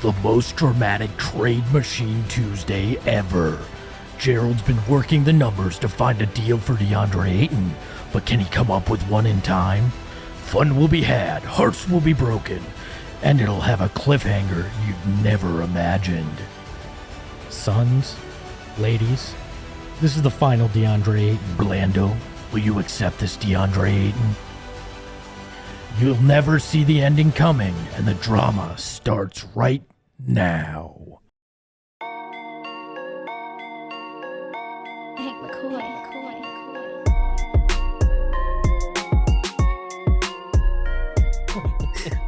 the most dramatic trade machine Tuesday ever. Gerald's been working the numbers to find a deal for Deandre Ayton, but can he come up with one in time? Fun will be had, hearts will be broken, and it'll have a cliffhanger you've never imagined. Sons, ladies, this is the final Deandre Ayton. Blando, will you accept this Deandre Ayton? You'll never see the ending coming, and the drama starts right now.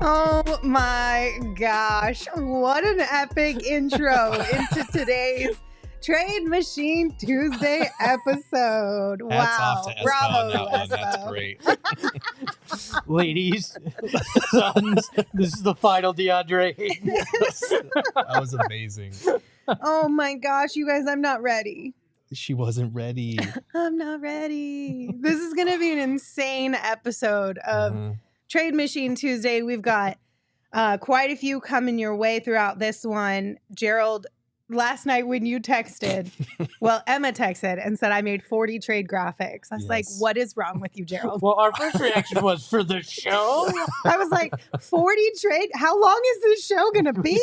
Oh my gosh, what an epic intro into today's Trade Machine Tuesday episode. Hats Wow. off to Espo Bravo, on that one. That's Espo. great. Ladies, sons, this is the final Deandre Ayton. That was amazing. Oh my gosh, you guys, I'm not ready. She wasn't ready. I'm not ready. This is going to be an insane episode of Trade Machine Tuesday. We've got quite a few coming your way throughout this one. Gerald, last night when you texted, well, Emma texted and said, I made 40 trade graphics. I was like, what is wrong with you, Gerald? Well, our first reaction was for the show. I was like, 40 trade? How long is this show going to be?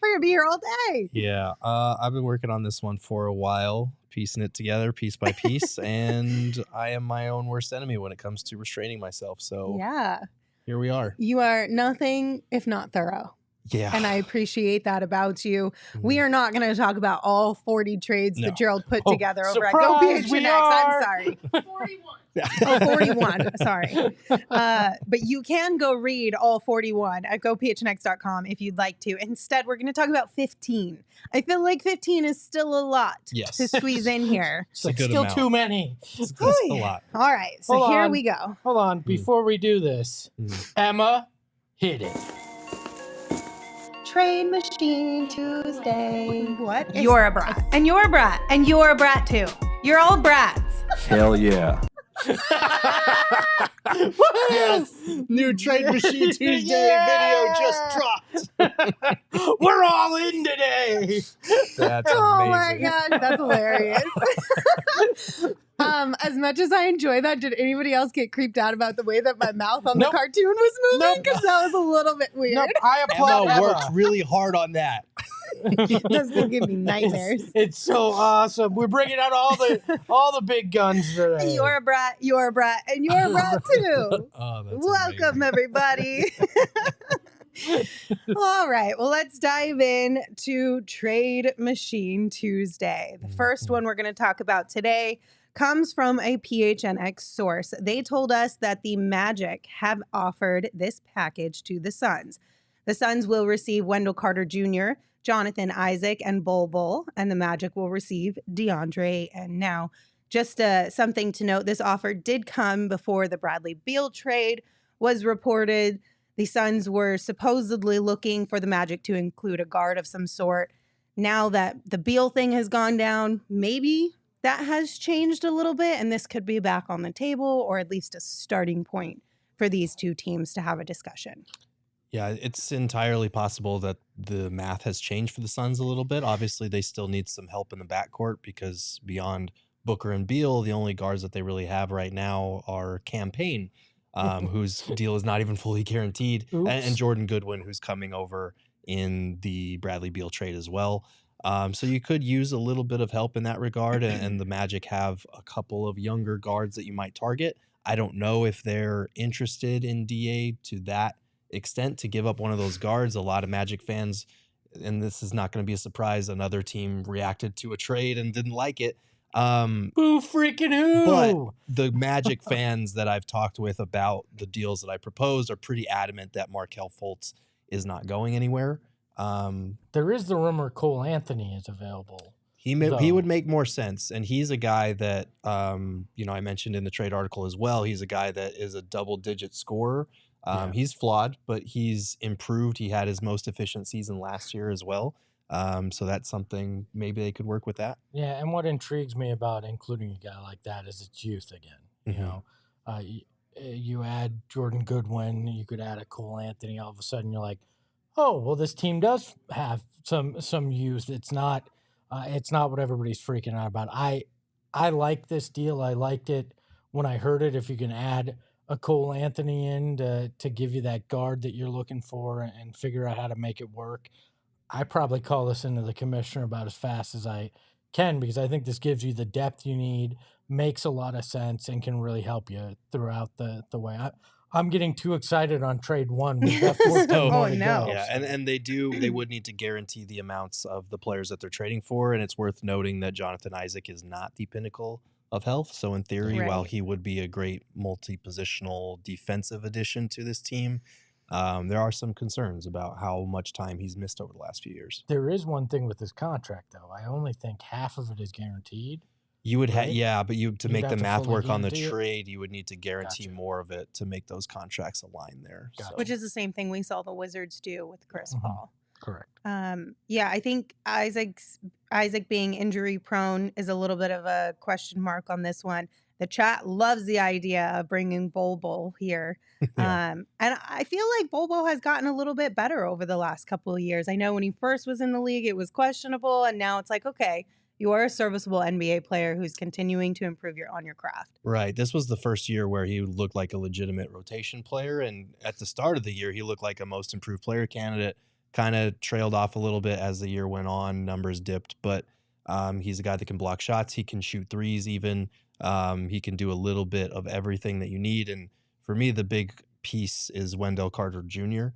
We're going to be here all day. Yeah. I've been working on this one for a while, piecing it together piece by piece, and I am my own worst enemy when it comes to restraining myself. So yeah, here we are. You are nothing if not thorough. Yeah. And I appreciate that about you. We are not going to talk about all 40 trades that Gerald put together over at Go PHNX. I'm sorry. 41. Oh, 41. Sorry. But you can go read all 41 at gophnx.com if you'd like to. Instead, we're going to talk about 15. I feel like 15 is still a lot to squeeze in here. It's like still amount. Too many. It's a lot. All right. So here we go. Hold on. Before we do this, Emma, hit it. Trade Machine Tuesday. What? You're a brat. And you're a brat. And you're a brat too. You're all brats. Hell yeah. Yes. New Trade Machine Tuesday video just dropped. We're all in today. That's oh amazing. my gosh, that's hilarious. As much as I enjoy that, did anybody else get creeped out about the way that my mouth on the cartoon was moving? Because that was a little bit weird. Nope. I applaud Emma worked really hard on that. That's gonna give me nightmares. It's so awesome. We're bringing out all the big guns today. You're a brat, you're a brat, and you're a brat too. Welcome, everybody. All right, well, let's dive in to Trade Machine Tuesday. The first one we're going to talk about today comes from a PHNX source. They told us that the Magic have offered this package to the Suns. The Suns will receive Wendell Carter Jr., Jonathan Isaac, and Bol Bol, and the Magic will receive Deandre. And now, just something to note, this offer did come before the Bradley Beal trade was reported. The Suns were supposedly looking for the Magic to include a guard of some sort. Now that the Beal thing has gone down, maybe that has changed a little bit, and this could be back on the table, or at least a starting point for these two teams to have a discussion. Yeah, it's entirely possible that the math has changed for the Suns a little bit. Obviously, they still need some help in the backcourt because beyond Booker and Beal, the only guards that they really have right now are Campaign, whose deal is not even fully guaranteed, and Jordan Goodwin, who's coming over in the Bradley Beal trade as well. So you could use a little bit of help in that regard, and the Magic have a couple of younger guards that you might target. I don't know if they're interested in DA to that extent to give up one of those guards. A lot of Magic fans, and this is not going to be a surprise, another team reacted to a trade and didn't like it. Boo freaking who? But the Magic fans that I've talked with about the deals that I proposed are pretty adamant that Markelle Fultz is not going anywhere. There is the rumor Cole Anthony is available. He would make more sense, and he's a guy that I mentioned in the trade article as well. He's a guy that is a double-digit scorer. He's flawed, but he's improved. He had his most efficient season last year as well. So that's something maybe they could work with that. Yeah, and what intrigues me about including a guy like that is it's youth again. You know, you add Jordan Goodwin, you could add a Cole Anthony. All of a sudden, you're like, oh, well, this team does have some youth. It's not what everybody's freaking out about. I like this deal. I liked it when I heard it. If you can add a Cole Anthony in to give you that guard that you're looking for and figure out how to make it work, I probably call this into the commissioner about as fast as I can, because I think this gives you the depth you need, makes a lot of sense, and can really help you throughout the way. I'm getting too excited on trade one. We've got 14 more to no. go. Yeah, and they would need to guarantee the amounts of the players that they're trading for, and it's worth noting that Jonathan Isaac is not the pinnacle of health. So in theory, while Right. he would be a great multi-positional defensive addition to this team, there are some concerns about how much time he's missed over the last few years. There is one thing with this contract, though. I only think half of it is guaranteed. You would have, Right? yeah, but to You'd make have the to math fully work on the guarantee it. trade, you would need to guarantee Gotcha. more of it to make those contracts align there. Gotcha. So. Which is the same thing we saw the Wizards do with Chris Mhm. Paul. Correct. Yeah, I think Isaac being injury prone is a little bit of a question mark on this one. The chat loves the idea of bringing Bol here. Yeah. And I feel like Bol has gotten a little bit better over the last couple of years. I know when he first was in the league, it was questionable. And now it's like, okay, you are a serviceable NBA player who's continuing to improve on your craft. Right. This was the first year where he looked like a legitimate rotation player. And at the start of the year, he looked like a most improved player candidate. Kind of trailed off a little bit as the year went on. Numbers dipped, but he's a guy that can block shots. He can shoot threes even. He can do a little bit of everything that you need. And for me, the big piece is Wendell Carter Jr.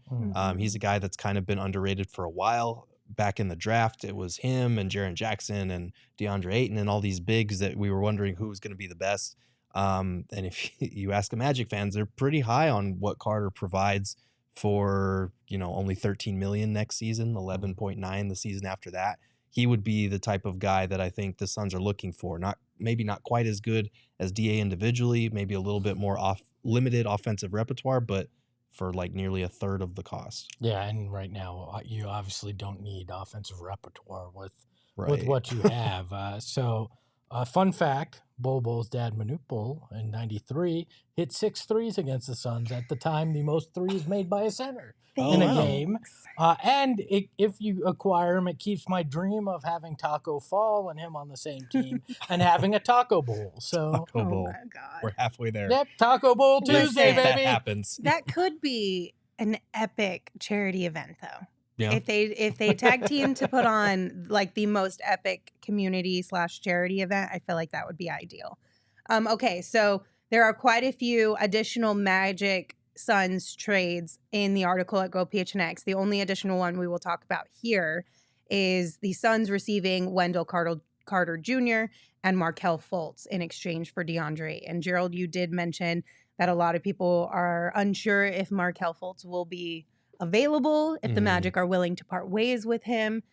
He's a guy that's kind of been underrated for a while. Back in the draft, it was him and Jaren Jackson and DeAndre Ayton and all these bigs that we were wondering who was going to be the best. And if you ask the Magic fans, they're pretty high on what Carter provides for, only 13 million next season, 11.9 the season after that. He would be the type of guy that I think the Suns are looking for. Maybe not quite as good as DA individually, maybe a little bit more limited offensive repertoire, but for like nearly a third of the cost. Yeah, and right now you obviously don't need offensive repertoire with Right. what you have. Fun fact, Bol's dad, Manute Bol, in 93, hit 6 threes against the Suns, at the time the most threes made by a center in a wow. game. And if you acquire him, it keeps my dream of having Taco Fall and him on the same team and having a Taco Bowl. So, Taco Oh Bowl. my God. We're halfway there. yep, Taco Bowl Listen, Tuesday, If that baby. happens. That could be an epic charity event, though. Yeah. If they tag team to put on like the most epic community/charity event, I feel like that would be ideal. Okay, so there are quite a few additional Magic Suns trades in the article at Go PHNX. The only additional one we will talk about here is the Suns receiving Wendell Carter Jr. and Markelle Fultz in exchange for DeAndre. And Gerald, you did mention that a lot of people are unsure if Markelle Fultz will be available, if the Magic are willing to part ways with him.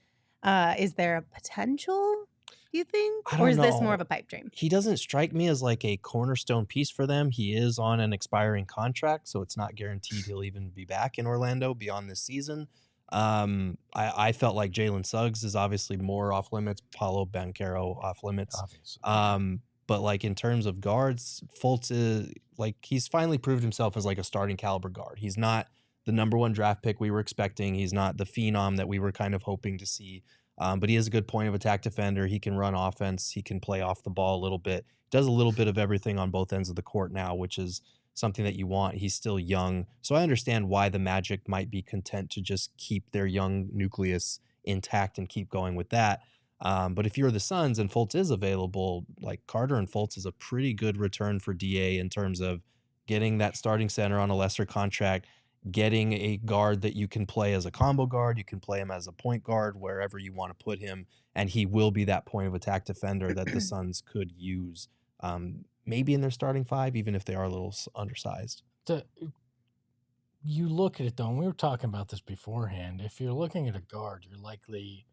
Is there a potential, do you think? I Or don't is this know. more of a pipe dream? He doesn't strike me as like a cornerstone piece for them. He is on an expiring contract, so it's not guaranteed he'll even be back in Orlando beyond this season. I felt like Jalen Suggs is obviously more off limits, Paulo Banchero off limits. Obviously. But like in terms of guards, Fultz is like, he's finally proved himself as like a starting caliber guard. He's not the number one draft pick we were expecting. He's not the phenom that we were kind of hoping to see. But he is a good point of attack defender. He can run offense. He can play off the ball a little bit. Does a little bit of everything on both ends of the court now, which is something that you want. He's still young. So I understand why the Magic might be content to just keep their young nucleus intact and keep going with that. But if you're the Suns and Fultz is available, like Carter and Fultz is a pretty good return for DA in terms of getting that starting center on a lesser contract, getting a guard that you can play as a combo guard. You can play him as a point guard wherever you want to put him. And he will be that point of attack defender that the Suns could use maybe in their starting five, even if they are a little undersized. You look at it, though, and we were talking about this beforehand. If you're looking at a guard, you're likely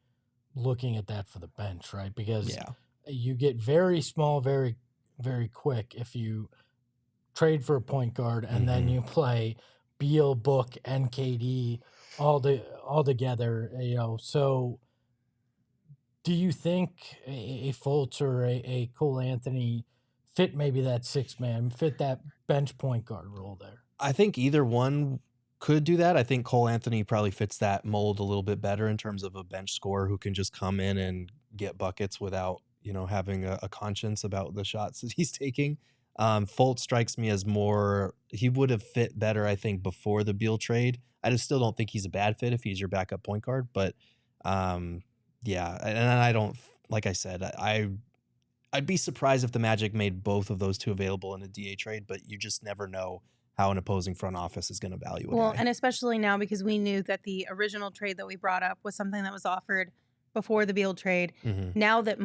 looking at that for the bench, right? Because you get very small, very, very quick if you trade for a point guard and then you play Beal, Book, and KD all together. So do you think a Fultz or a Cole Anthony fit maybe that 6-man, fit that bench point guard role there? I think either one could do that. I think Cole Anthony probably fits that mold a little bit better in terms of a bench scorer who can just come in and get buckets without, having a conscience about the shots that he's taking. Fultz strikes me as more, he would have fit better, I think, before the Beal trade. I just still don't think he's a bad fit if he's your backup point guard. But yeah, and I don't, like I said, I'd be surprised if the Magic made both of those two available in a DA trade, but you just never know how an opposing front office is going to value it. Well, and especially now because we knew that the original trade that we brought up was something that was offered before the Beal trade. Now that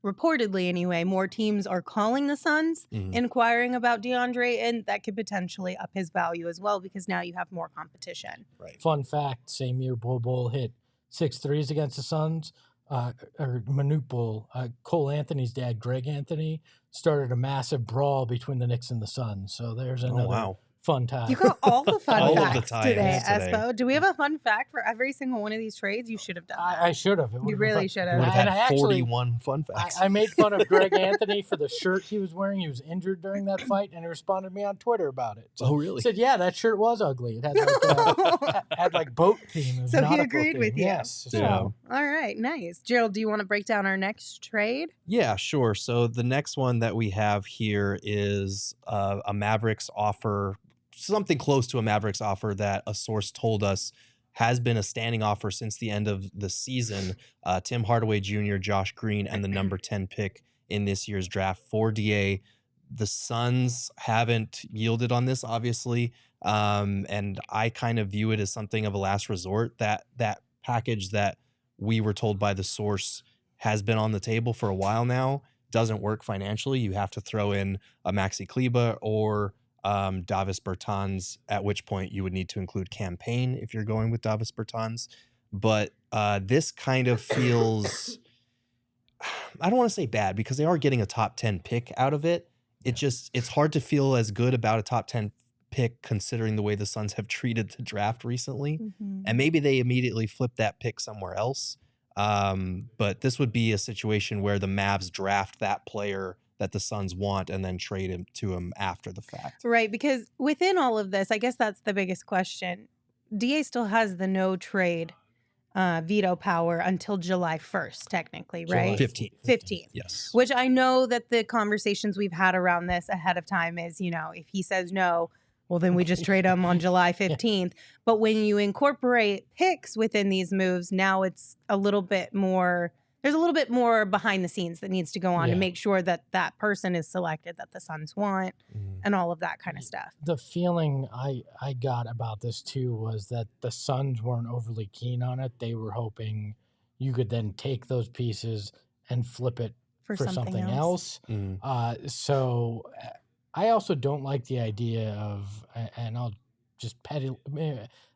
reportedly anyway, more teams are calling the Suns, inquiring about DeAndre, and that could potentially up his value as well because now you have more competition. Right. Fun fact, same year Bol hit 6 threes against the Suns, or Manute Bol, Cole Anthony's dad, Greg Anthony, started a massive brawl between the Knicks and the Suns. So there's another fun time. You got all the fun All of the facts ties today, today. Espo. Do we have a fun fact for every single one of these trades? You should have done that. I should have. You really should have. Would have And I had actually- 41 fun facts. I made fun of Greg Anthony for the shirt he was wearing. He was injured during that fight, and he responded to me on Twitter about it. So Oh, really? He said, "Yeah, that shirt was ugly. It had had like boat theme." It was So he nautical agreed theme. with you. Yes. Yeah. So, All right, nice. Gerald, do you want to break down our next trade? Yeah, sure. So the next one that we have here is a Mavericks offer, something close to a Mavericks offer that a source told us has been a standing offer since the end of the season. Tim Hardaway Jr., Josh Green, and the number 10 pick in this year's draft for DA. The Suns haven't yielded on this, obviously, and I kind of view it as something of a last resort. That package that we were told by the source has been on the table for a while now. Doesn't work financially. You have to throw in a Maxi Kleber or Davis Bertans, at which point you would need to include campaign if you're going with Davis Bertans. But this kind of feels, I don't want to say bad because they are getting a top 10 pick out of it. It's hard to feel as good about a top 10 pick considering the way the Suns have treated the draft recently. And maybe they immediately flip that pick somewhere else. But this would be a situation where the Mavs draft that player that the Suns want and then trade him to him after the fact. Right, because within all of this, I guess that's the biggest question. DA still has the no trade veto power until July 1st, technically, right? 15th. Yes. Which I know that the conversations we've had around this ahead of time is, if he says no, well, then we just trade him on July 15th. But when you incorporate picks within these moves, now it's a little bit more, there's a little bit more behind the scenes that needs to go on to make sure that that person is selected that the Suns want and all of that kind of stuff. the feeling I got about this too was that the Suns weren't overly keen on it. They were hoping you could then take those pieces and flip it for something else. So I also don't like the idea of, and I'll just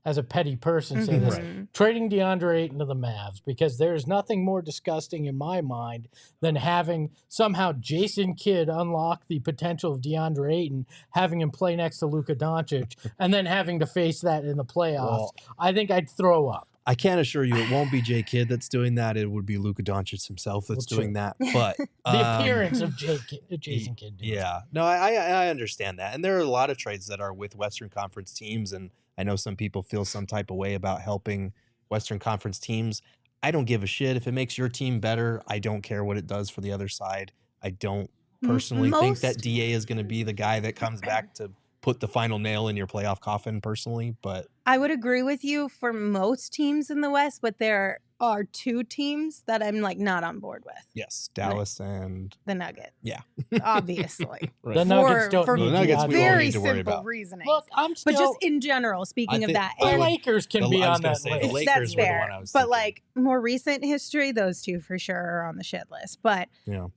as a petty person say this, trading Deandre Ayton to the Mavs, because there's nothing more disgusting in my mind than having somehow Jason Kidd unlock the potential of Deandre Ayton, having him play next to Luka Doncic, and then having to face that in the playoffs. Well, I think I'd throw up. I can't assure you it won't be Jay Kidd that's doing that. It would be Luka Doncic himself that's doing that. But The appearance of Jason Kidd. Yeah. No, I understand that. And there are a lot of trades that are with Western Conference teams, and I know some people feel some type of way about helping Western Conference teams. I don't give a shit. If it makes your team better, I don't care what it does for the other side. I don't personally think that DA is going to be the guy that comes back to put the final nail in your playoff coffin personally, but I would agree with you for most teams in the West, but there are two teams that I'm not on board with. yes, Dallas and The Nuggets. Yeah. Obviously. Right. The Nuggets don't for need The Nuggets DeAndre. we don't very need to worry simple about. reasoning. Look, I'm still. but just in general, speaking of think that, the and Lakers can be I was on gonna that say, list. the Lakers that's were the fair. one I was But thinking. more recent history, those two for sure are on the shit list. But Yeah.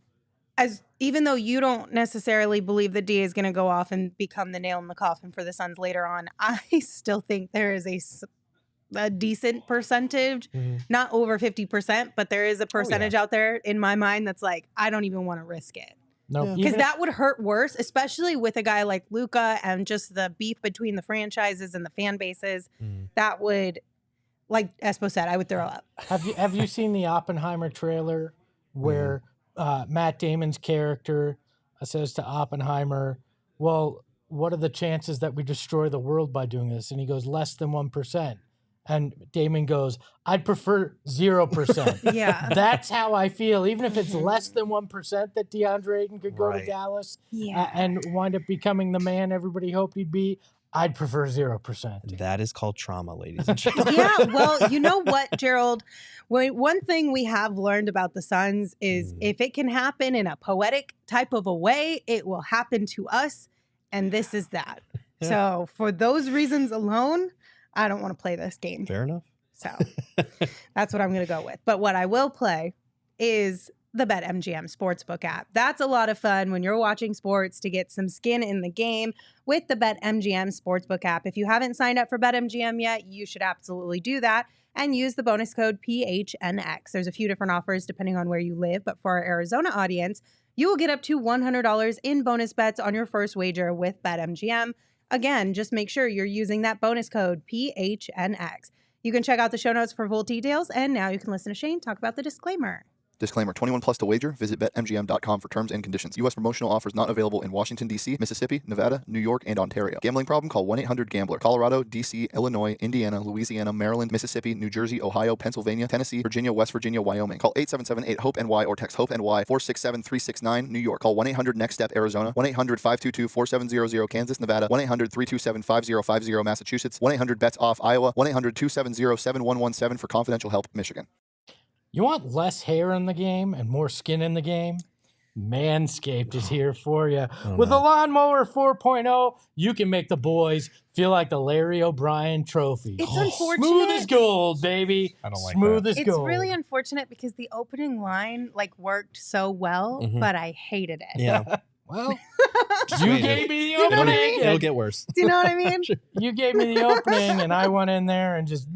even though you don't necessarily believe that DA is going to go off and become the nail in the coffin for the Suns later on, I still think there is a decent percentage, not over 50%, but there is a percentage out there in my mind that's I don't even want to risk it. No, Because that would hurt worse, especially with a guy like Luka and just the beef between the franchises and the fan bases. That would, like Espo said, I would throw up. Have you seen the Oppenheimer trailer where Matt Damon's character says to Oppenheimer, "Well, what are the chances that we destroy the world by doing this? And he goes, less than 1%. And Damon goes, I'd prefer 0%. Yeah. That's how I feel. Even if it's less than 1% that DeAndre Ayton could go to Dallas and wind up becoming the man everybody hoped he'd be, I'd prefer 0%. That is called trauma, ladies and gentlemen. Yeah, well, you know what, Gerald? One thing we have learned about the Suns is if it can happen in a poetic type of a way, it will happen to us, and this is that. So for those reasons alone, I don't want to play this game. Fair enough. So that's what I'm going to go with. But what I will play is the BetMGM Sportsbook app. That's a lot of fun when you're watching sports to get some skin in the game with the BetMGM Sportsbook app. If you haven't signed up for BetMGM yet, you should absolutely do that and use the bonus code PHNX. There's a few different offers depending on where you live, but for our Arizona audience, you will get up to $100 in bonus bets on your first wager with BetMGM. Again, just make sure you're using that bonus code PHNX. You can check out the show notes for full details, and now you can listen to Shane talk about the disclaimer. Disclaimer, 21 plus to wager. Visit BetMGM.com for terms and conditions. U.S. promotional offers not available in Washington, D.C., Mississippi, Nevada, New York, and Ontario. Gambling problem? Call 1-800-GAMBLER. Colorado, D.C., Illinois, Indiana, Louisiana, Maryland, Mississippi, New Jersey, Ohio, Pennsylvania, Tennessee, Virginia, West Virginia, Wyoming. Call 877-8-HOPE-NY or text HOPE-NY 467-369, New York. Call 1-800-NEXT-STEP, Arizona. 1-800-522-4700, Kansas, Nevada. 1-800-327-5050, Massachusetts. 1-800-BETS-OFF, Iowa. 1-800-270-7117 for confidential help, Michigan. You want less hair in the game and more skin in the game? Manscaped is here for you. With a Lawnmower 4.0, you can make the boys feel like the Larry O'Brien trophy. It's unfortunate. Smooth as gold, baby. I don't like Smooth that. as It's gold. really unfortunate because the opening line worked so well, but I hated it. Yeah. Well, you gave me the opening. It'll get worse. Do you know what I mean? You gave me the opening, and I went in there and just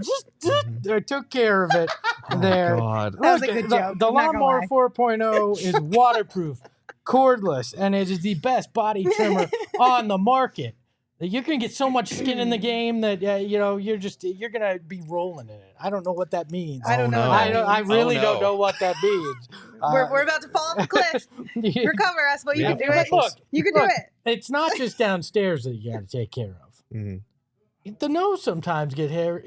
I took care of it there. God. That was a Look, good joke. The I'm not gonna Lawnmower lie. 4.0 is waterproof, cordless, and it is the best body trimmer on the market. You can get so much skin in the game that you're gonna be rolling in it. I don't know what that means. I don't know. no. I really Oh, no. don't know what that means. We're about to fall off the cliff. Recover us, but you Yeah, can do it. look, You can do look, it. It's not just downstairs that you got to take care of. Mhm. The nose sometimes gets hairy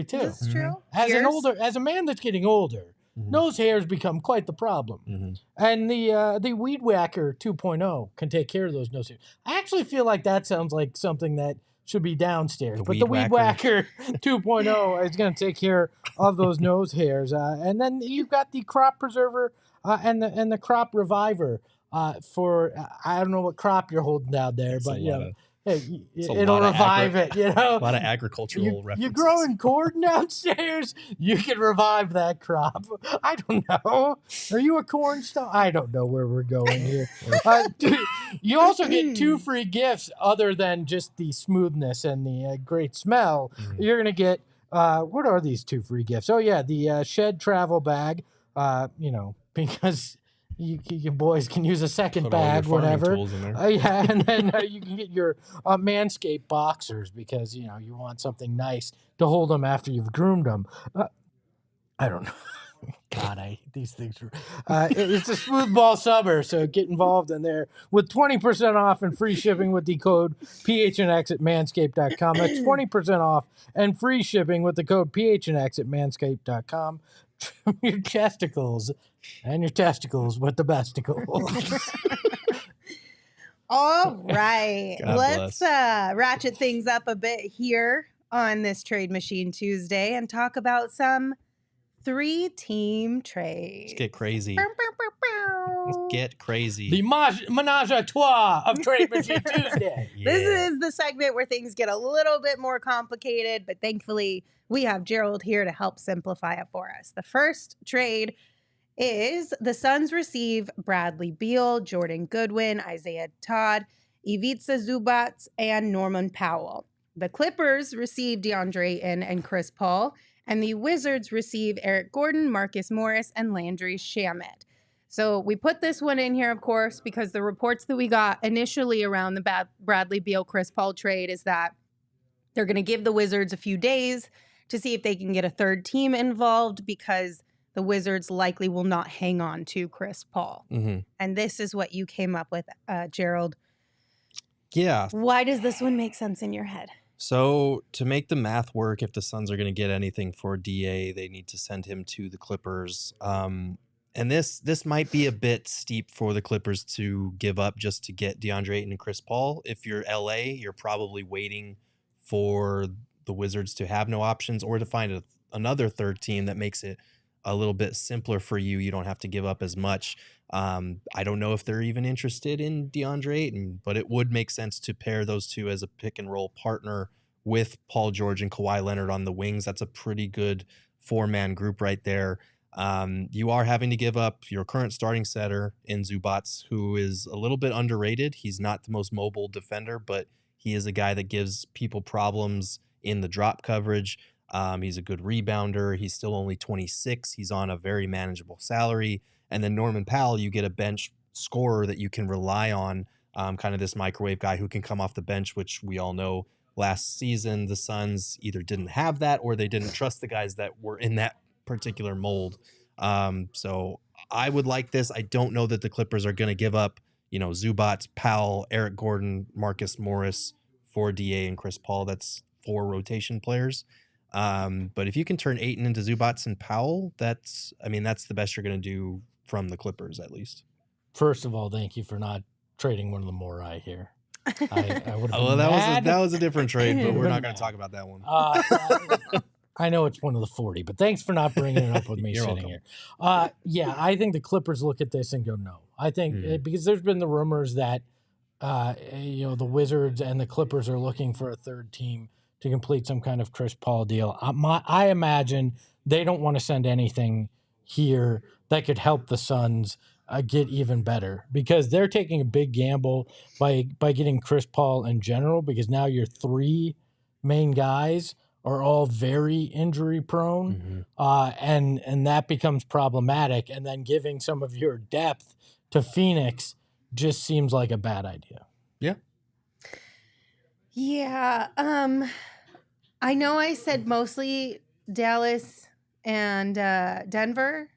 too. This is true. As a man that's getting older, nose hairs become quite the problem. And the Weed Whacker 2.0 can take care of those nose hairs. I actually feel like that sounds like something that should be downstairs. But the Weed Whacker 2.0 is going to take care of those nose hairs. And then you've got the Crop Preserver and the Crop Reviver for I don't know what crop you're holding down there, but hey, it'll revive it. A lot of agricultural references. You're growing corn downstairs. You can revive that crop. I don't know. Are you a corn star? I don't know where we're going here. You also get 2 free gifts other than just the smoothness and the great smell. You're gonna get what are these 2 free gifts? Oh yeah, the Shed travel bag. Because you boys can use a second Put all your bag, farming whatever. tools in there. Yeah, and then you can get your Manscaped boxers because you want something nice to hold them after you've groomed them. I don't know. God, I hate these things. It's a smooth ball summer, so get involved in there with 20% off and free shipping with the code PHNX at manscaped.com. That's 20% off and free shipping with the code PHNX at manscaped.com. Trim your chesticles and your testicles with the besticles. All right. God Let's ratchet things up a bit here on this Trade Machine Tuesday and talk about some 3-team trades. Let's get crazy. Let's get crazy. The menage a trois of Trade Machine Tuesday. This is the segment where things get a little bit more complicated, but thankfully we have Gerald here to help simplify it for us. The first trade is the Suns receive Bradley Beal, Jordan Goodwin, Isaiah Todd, Ivica Zubac, and Norman Powell. The Clippers receive DeAndre Ayton and Chris Paul, and the Wizards receive Eric Gordon, Marcus Morris, and Landry Shamet. So we put this one in here, of course, because the reports that we got initially around the Bradley Beal-Chris Paul trade is that they're going to give the Wizards a few days to see if they can get a third team involved because the Wizards likely will not hang on to Chris Paul. And this is what you came up with, Gerald. Yeah. Why does this one make sense in your head? So to make the math work, if the Suns are going to get anything for DA, they need to send him to the Clippers. And this might be a bit steep for the Clippers to give up just to get DeAndre Ayton and Chris Paul. If you're LA, you're probably waiting for the Wizards to have no options or to find another third team that makes it a little bit simpler for you. You don't have to give up as much. I don't know if they're even interested in DeAndre Ayton, but it would make sense to pair those two as a pick and roll partner with Paul George and Kawhi Leonard on the wings. That's a pretty good 4-man group right there. You are having to give up your current starting setter in Zubats, who is a little bit underrated. He's not the most mobile defender, but he is a guy that gives people problems in the drop coverage. He's a good rebounder. He's still only 26. He's on a very manageable salary. And then Norman Powell, you get a bench scorer that you can rely on, kind of this microwave guy who can come off the bench, which we all know last season the Suns either didn't have that or they didn't trust the guys that were in that particular mold. So I would like this. I don't know that the Clippers are going to give up, Zubats, Powell, Eric Gordon, Marcus Morris for DA and Chris Paul. That's 4 rotation players. But if you can turn Ayton into Zubats and Powell, that's the best you're going to do from the Clippers, at least. First of all, thank you for not trading one of the Morai here. I would have Oh, well, that was a different trade, but we're not going to talk about that one. I know it's one of the 40, but thanks for not bringing it up with me You're sitting welcome. here. Yeah, I think the Clippers look at this and go, no. I think because there's been the rumors that the Wizards and the Clippers are looking for a third team to complete some kind of Chris Paul deal. I imagine they don't want to send anything here that could help the Suns get even better, because they're taking a big gamble by getting Chris Paul in general, because now your 3 main guys are all very injury prone, and that becomes problematic. And then giving some of your depth to Phoenix just seems like a bad idea. Yeah. Yeah. I know I said mostly Dallas and Denver,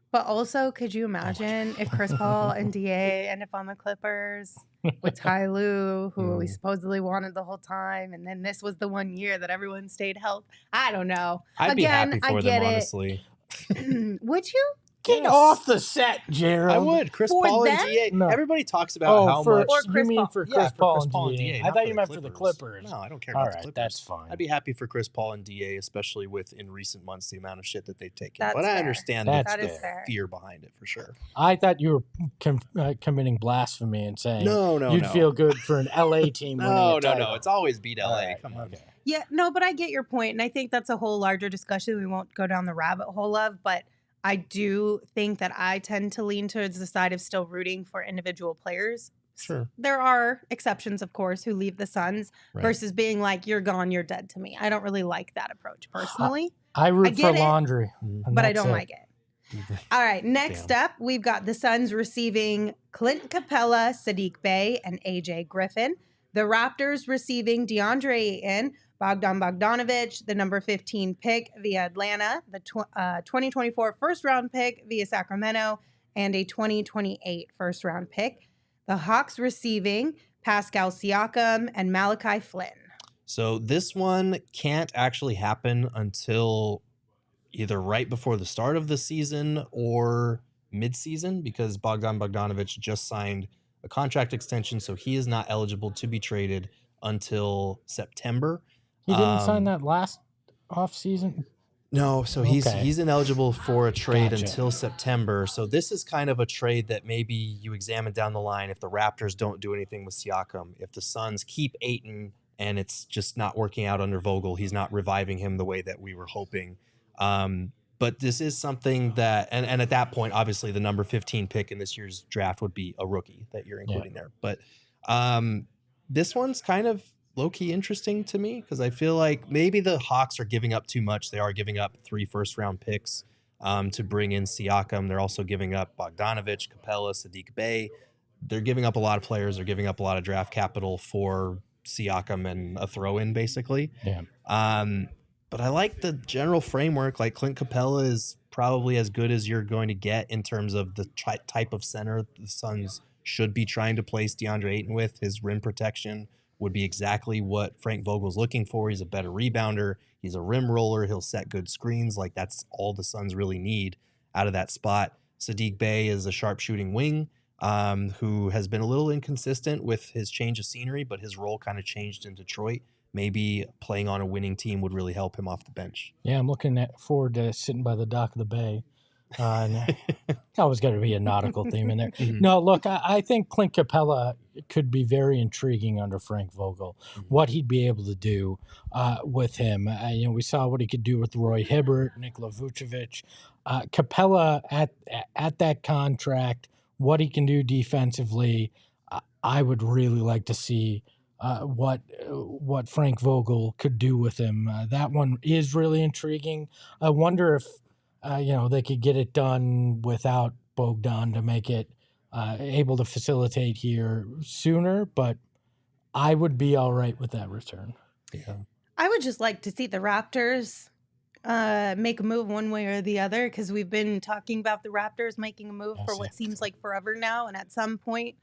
but also could you imagine if Chris Paul and DA end up on the Clippers with Ty Lue, who we supposedly wanted the whole time, and then this was the one year that everyone stayed healthy? I don't know. I'd be happy for them, it. honestly. Would you? Get off the set, Jared. I would. Chris For Paul them? and DA. No. Everybody talks about how much. Or Chris you mean Paul. for Yeah, Chris for Paul, Chris and Paul and DA? DA, I not thought for you the meant for the Clippers. Clippers. No, I don't care All about the right, Clippers. that's fine. I'd be happy for Chris Paul and DA, especially with, in recent months, the amount of shit that they've taken. That's but I fair. understand That's That is fair. fair. fear behind it, for sure. I thought you were committing blasphemy and saying No, you'd no. feel good for an LA team winning No, a title. It's always beat LA. All right, Come on. okay. Yeah, no, but I get your point, and I think that's a whole larger discussion we won't go down the rabbit hole of, but I do think that I tend to lean towards the side of still rooting for individual players. Sure. There are exceptions, of course, who leave the Suns Right. versus being like, you're gone, you're dead to me. I don't really like that approach personally, I root get for it, laundry, and but I that's don't like it. All right, next up, we've got the Suns receiving Clint Capella, Sadiq Bey, and AJ Griffin. The Raptors receiving DeAndre Ayton, Bogdan Bogdanovic, the number 15 pick via Atlanta, the 2024 first-round pick via Sacramento, and a 2028 first-round pick. The Hawks receiving Pascal Siakam and Malachi Flynn. So this one can't actually happen until either right before the start of the season or mid-season, because Bogdan Bogdanovic just signed a contract extension, so he is not eligible to be traded until September. He didn't sign that last offseason? No, so Okay. he's ineligible for a trade Gotcha. until September. So this is kind of a trade that maybe you examine down the line if the Raptors don't do anything with Siakam, if the Suns keep Ayton and it's just not working out under Vogel, he's not reviving him the way that we were hoping. But this is something that, and at that point, obviously the number 15 pick in this year's draft would be a rookie that you're including there. But this one's kind of low-key interesting to me because I feel like maybe the Hawks are giving up too much. They are giving up 3 first-round picks to bring in Siakam. They're also giving up Bogdanovic, Capella, Sadiq Bey. They're giving up a lot of players. They're giving up a lot of draft capital for Siakam and a throw-in, basically. Yeah. But I like the general framework. Like Clint Capella is probably as good as you're going to get in terms of the type of center the Suns should be trying to place Deandre Ayton with. His rim protection would be exactly what Frank Vogel's looking for. He's a better rebounder. He's a rim roller. He'll set good screens. Like, that's all the Suns really need out of that spot. Sadiq Bey is a sharpshooting wing who has been a little inconsistent with his change of scenery, but his role kind of changed in Detroit. Maybe playing on a winning team would really help him off the bench. Yeah, I'm looking forward to sitting by the dock of the bay. And always got to be a nautical theme in there. Mhm. No, look, I think Clint Capella could be very intriguing under Frank Vogel. What he'd be able to do with him. We saw what he could do with Roy Hibbert, Nikola Vucevic. Capella at that contract, what he can do defensively. I would really like to see what Frank Vogel could do with him. That one is really intriguing. I wonder if they could get it done without Bogdan to make it able to facilitate here sooner, but I would be all right with that return. Yeah. I would just like to see the Raptors make a move one way or the other, because we've been talking about the Raptors making a move for what seems like forever now, and at some point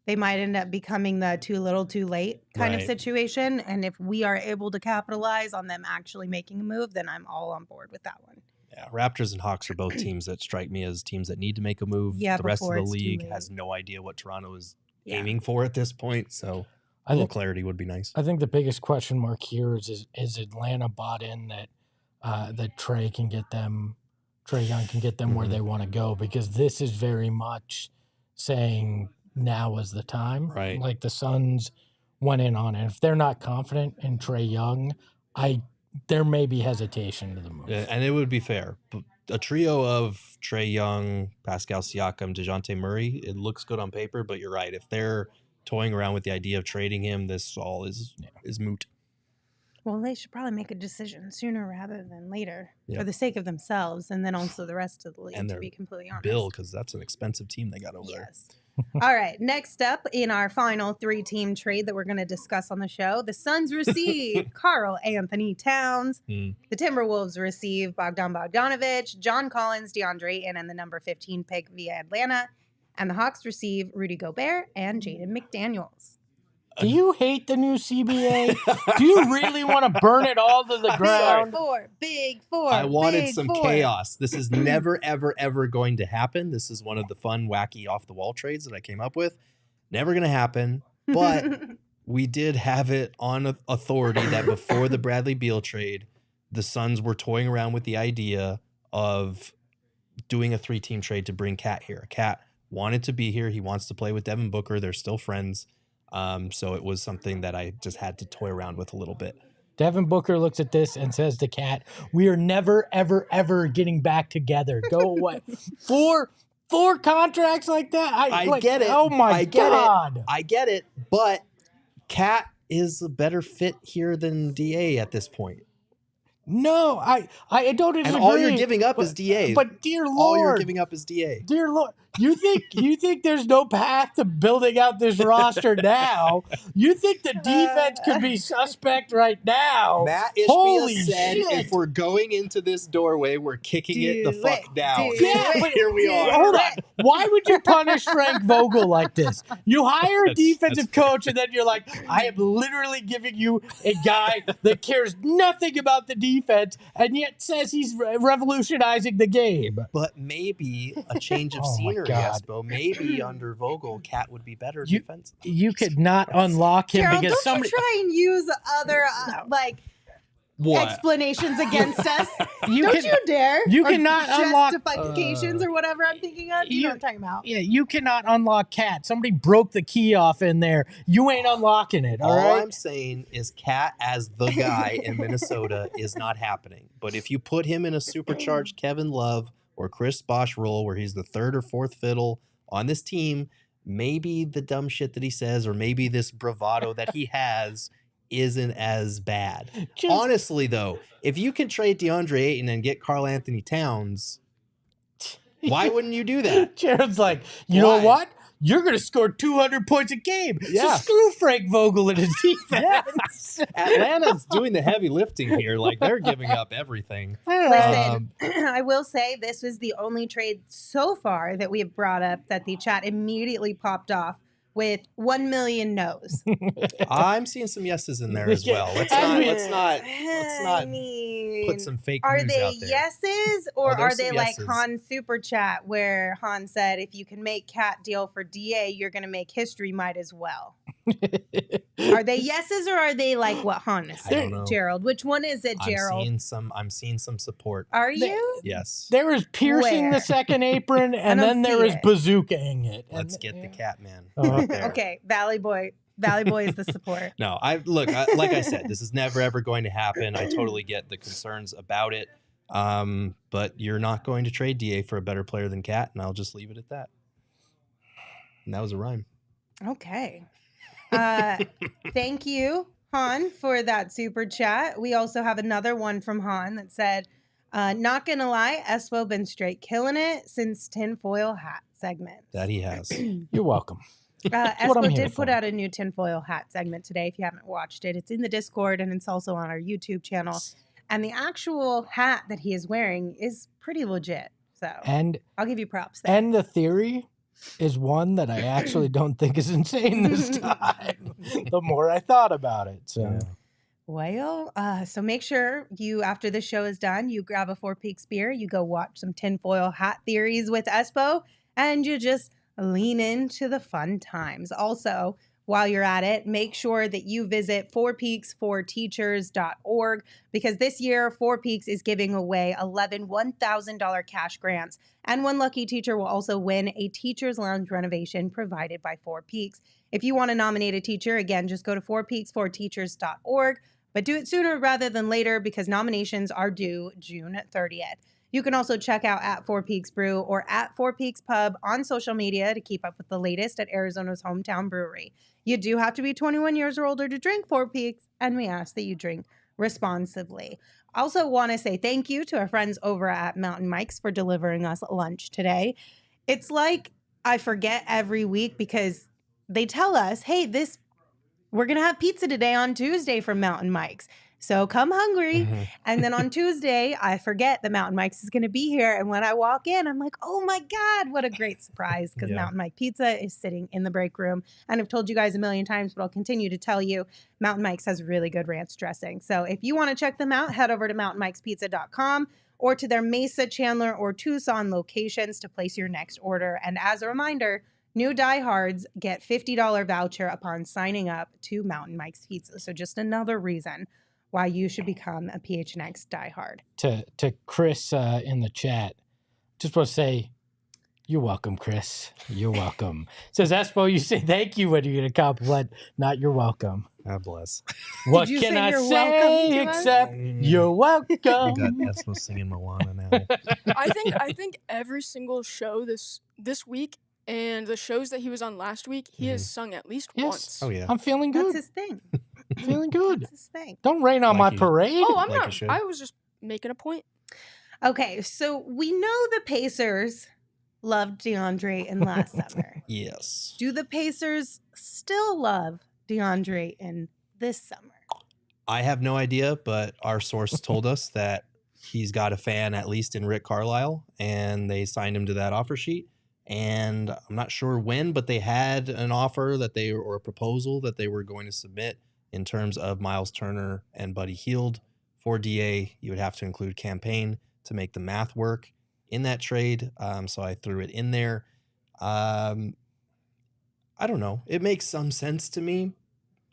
they might end up becoming the too little too late kind of Right. situation. And if we are able to capitalize on them actually making a move, then I'm all on board with that one. Yeah, Raptors and Hawks are both teams that strike me as teams that need to make a move. Yeah, the rest of before the it's too league late. has no idea what Toronto is Yeah. aiming for at this point, so a I little think clarity would be nice. I think the biggest question mark here is Atlanta bought in that Trey Young can get them where they want to go, because this is very much saying now is the time. Right. Like the Suns went in on it. If they're not confident in Trey Young, there may be hesitation to the move. And it would be fair. But a trio of Trey Young, Pascal Siakam, DeJounte Murray, it looks good on paper, but you're right. If they're toying around with the idea of trading him, this all is moot. Well, they should probably make a decision sooner rather than later, Yep. for the sake of themselves and then also the rest of the league, And to their be completely honest. Bill, because that's an expensive team they got over there. Yes. All right. Next up in our final 3-team trade that we're going to discuss on the show, the Suns receive Karl Anthony Towns. Mm. The Timberwolves receive Bogdan Bogdanovic, John Collins, Deandre Ayton, and the number 15 pick via Atlanta. And the Hawks receive Rudy Gobert and Jaden McDaniels. Do you hate the new CBA? Do you really want to burn it all to the ground? Big four. I wanted big some four. chaos. This is never, ever, ever going to happen. This is one of the fun, wacky, off-the-wall trades that I came up with. Never going to happen, but we did have it on authority that before the Bradley Beal trade, the Suns were toying around with the idea of doing a 3-team trade to bring Cat here. Cat wanted to be here. He wants to play with Devin Booker. They're still friends. So it was something that I just had to toy around with a little bit. Devin Booker looks at this and says to Cat, "We are never, ever, ever getting back together. Go away." Four contracts like that? I get it. Oh, my God. I get it. But Cat is a better fit here than DA at this point. No, I don't disagree. And all you're giving up is DA. But dear Lord. All you're giving up is DA. Dear Lord, you think there's no path to building out this roster now? You think the defense could be suspect right now? Matt Ishbia Holy said, shit. if we're going into this doorway, we're kicking it the fuck down. Yeah, but Here we are. Hold on. Why would you punish Frank Vogel like this? You hire a defensive coach, and then you're like, I am literally giving you a guy that cares nothing about the defense, and yet says he's revolutionizing the game. But maybe a change of Oh my scenery, God. Espo. Maybe under Vogel, Cat would be better defense. You could not unlock him Gerald, because don't somebody. you try and use other explanations against us. You Don't can- you dare. you Or cannot unlock- justifications or whatever I'm thinking of. You know what I'm talking about. Yeah, you cannot unlock Cat. Somebody broke the key off in there. You ain't unlocking it. All All right. I'm saying is Cat as the guy in Minnesota is not happening. But if you put him in a supercharged Kevin Love or Chris Bosh role where he's the third or fourth fiddle on this team, maybe the dumb shit that he says or maybe this bravado that he has isn't as bad. Honestly, though, if you can trade DeAndre Ayton and get Karl Anthony Towns, why wouldn't you do that? Jared's like, you Why? know what? you're going to score 200 points a game. Yeah. So screw Frank Vogel and his defense. Atlanta's doing the heavy lifting here. Like, they're giving up everything. Listen, I will say this was the only trade so far that we have brought up that the chat immediately popped off with 1 million no's. I'm seeing some yeses in there as well. Let's not put some fake Are news they out there. yeses or Oh, there's are they some like yeses. Han's super chat where Han said, if you can make Cat deal for DA, you're going to make history, might as well. Are they yeses or are they like what Han is I don't saying, know. Gerald? Which one is it, Gerald? I'm seeing some support. Are you? Yes. There is piercing Where? the second apron, and don't then there see is it. bazookaing it. Let's And- get the cat man. Oh, right there. Okay, Valley Boy. Valley Boy is the support. No, like I said, this is never ever going to happen. I totally get the concerns about it. But you're not going to trade DA for a better player than Cat, and I'll just leave it at that. And that was a rhyme. Okay. Thank you, Han, for that super chat. We also have another one from Han that said, not gonna lie, Espo been straight killing it since tinfoil hat segment. That he has. You're welcome. what I'm Espo here did put for. out a new tinfoil hat segment today. If you haven't watched it, it's in the Discord and it's also on our YouTube channel. And the actual hat that he is wearing is pretty legit. So And I'll give you props there. and the theory is one that I actually don't think is insane this time. The more I thought about it. So Yeah. Well, so make sure you, after the show is done, you grab a Four Peaks beer, you go watch some tinfoil hat theories with Espo, and you just lean into the fun times. Also, while you're at it, make sure that you visit 4peaks4teachers.org because this year, 4 Peaks is giving away 11 $1,000 cash grants, and one lucky teacher will also win a teacher's lounge renovation provided by 4 Peaks. If you want to nominate a teacher, again, just go to 4peaks4teachers.org, but do it sooner rather than later because nominations are due June 30th. You can also check out at 4 Peaks Brew or at 4 Peaks Pub on social media to keep up with the latest at Arizona's hometown brewery. You do have to be 21 years or older to drink 4 Peaks, and we ask that you drink responsibly. Also want to say thank you to our friends over at Mountain Mike's for delivering us lunch today. It's like I forget every week because they tell us, hey, we're going to have pizza today on Tuesday from Mountain Mike's. So come hungry. Mhm. And then on Tuesday, I forget that Mountain Mike's is going to be here. And when I walk in, I'm like, oh my God, what a great surprise. Because Yeah. Mountain Mike Pizza is sitting in the break room. And I've told you guys a million times, but I'll continue to tell you, Mountain Mike's has really good ranch dressing. So if you want to check them out, head over to mountainmikespizza.com or to their Mesa, Chandler, or Tucson locations to place your next order. And as a reminder, new diehards get $50 voucher upon signing up to Mountain Mike's Pizza. So just another reason why you should become a PHNX diehard. to Chris in the chat, just want to say, you're welcome, Chris. You're welcome. Says Espo, you say thank you when you get a compliment, not you're welcome. God bless. What you can say I you're say welcome to us? except you're We got welcome? Espo singing Moana now. I think every single show this week and the shows that he was on last week, he has sung at least Yes. once. Oh yeah. I'm feeling That's good. his thing. Feeling good. That's his thing. Don't rain on Like my you- parade. Oh, I'm Like you not. should. I was just making a point. Okay, so we know the Pacers loved DeAndre in last summer. Yes. Do the Pacers still love DeAndre in this summer? I have no idea, but our source told us that he's got a fan at least in Rick Carlisle, and they signed him to that offer sheet. And I'm not sure when, but they had an offer or a proposal that they were going to submit in terms of Miles Turner and Buddy Hield for DA. You would have to include campaign to make the math work in that trade. So I threw it in there. I don't know. It makes some sense to me.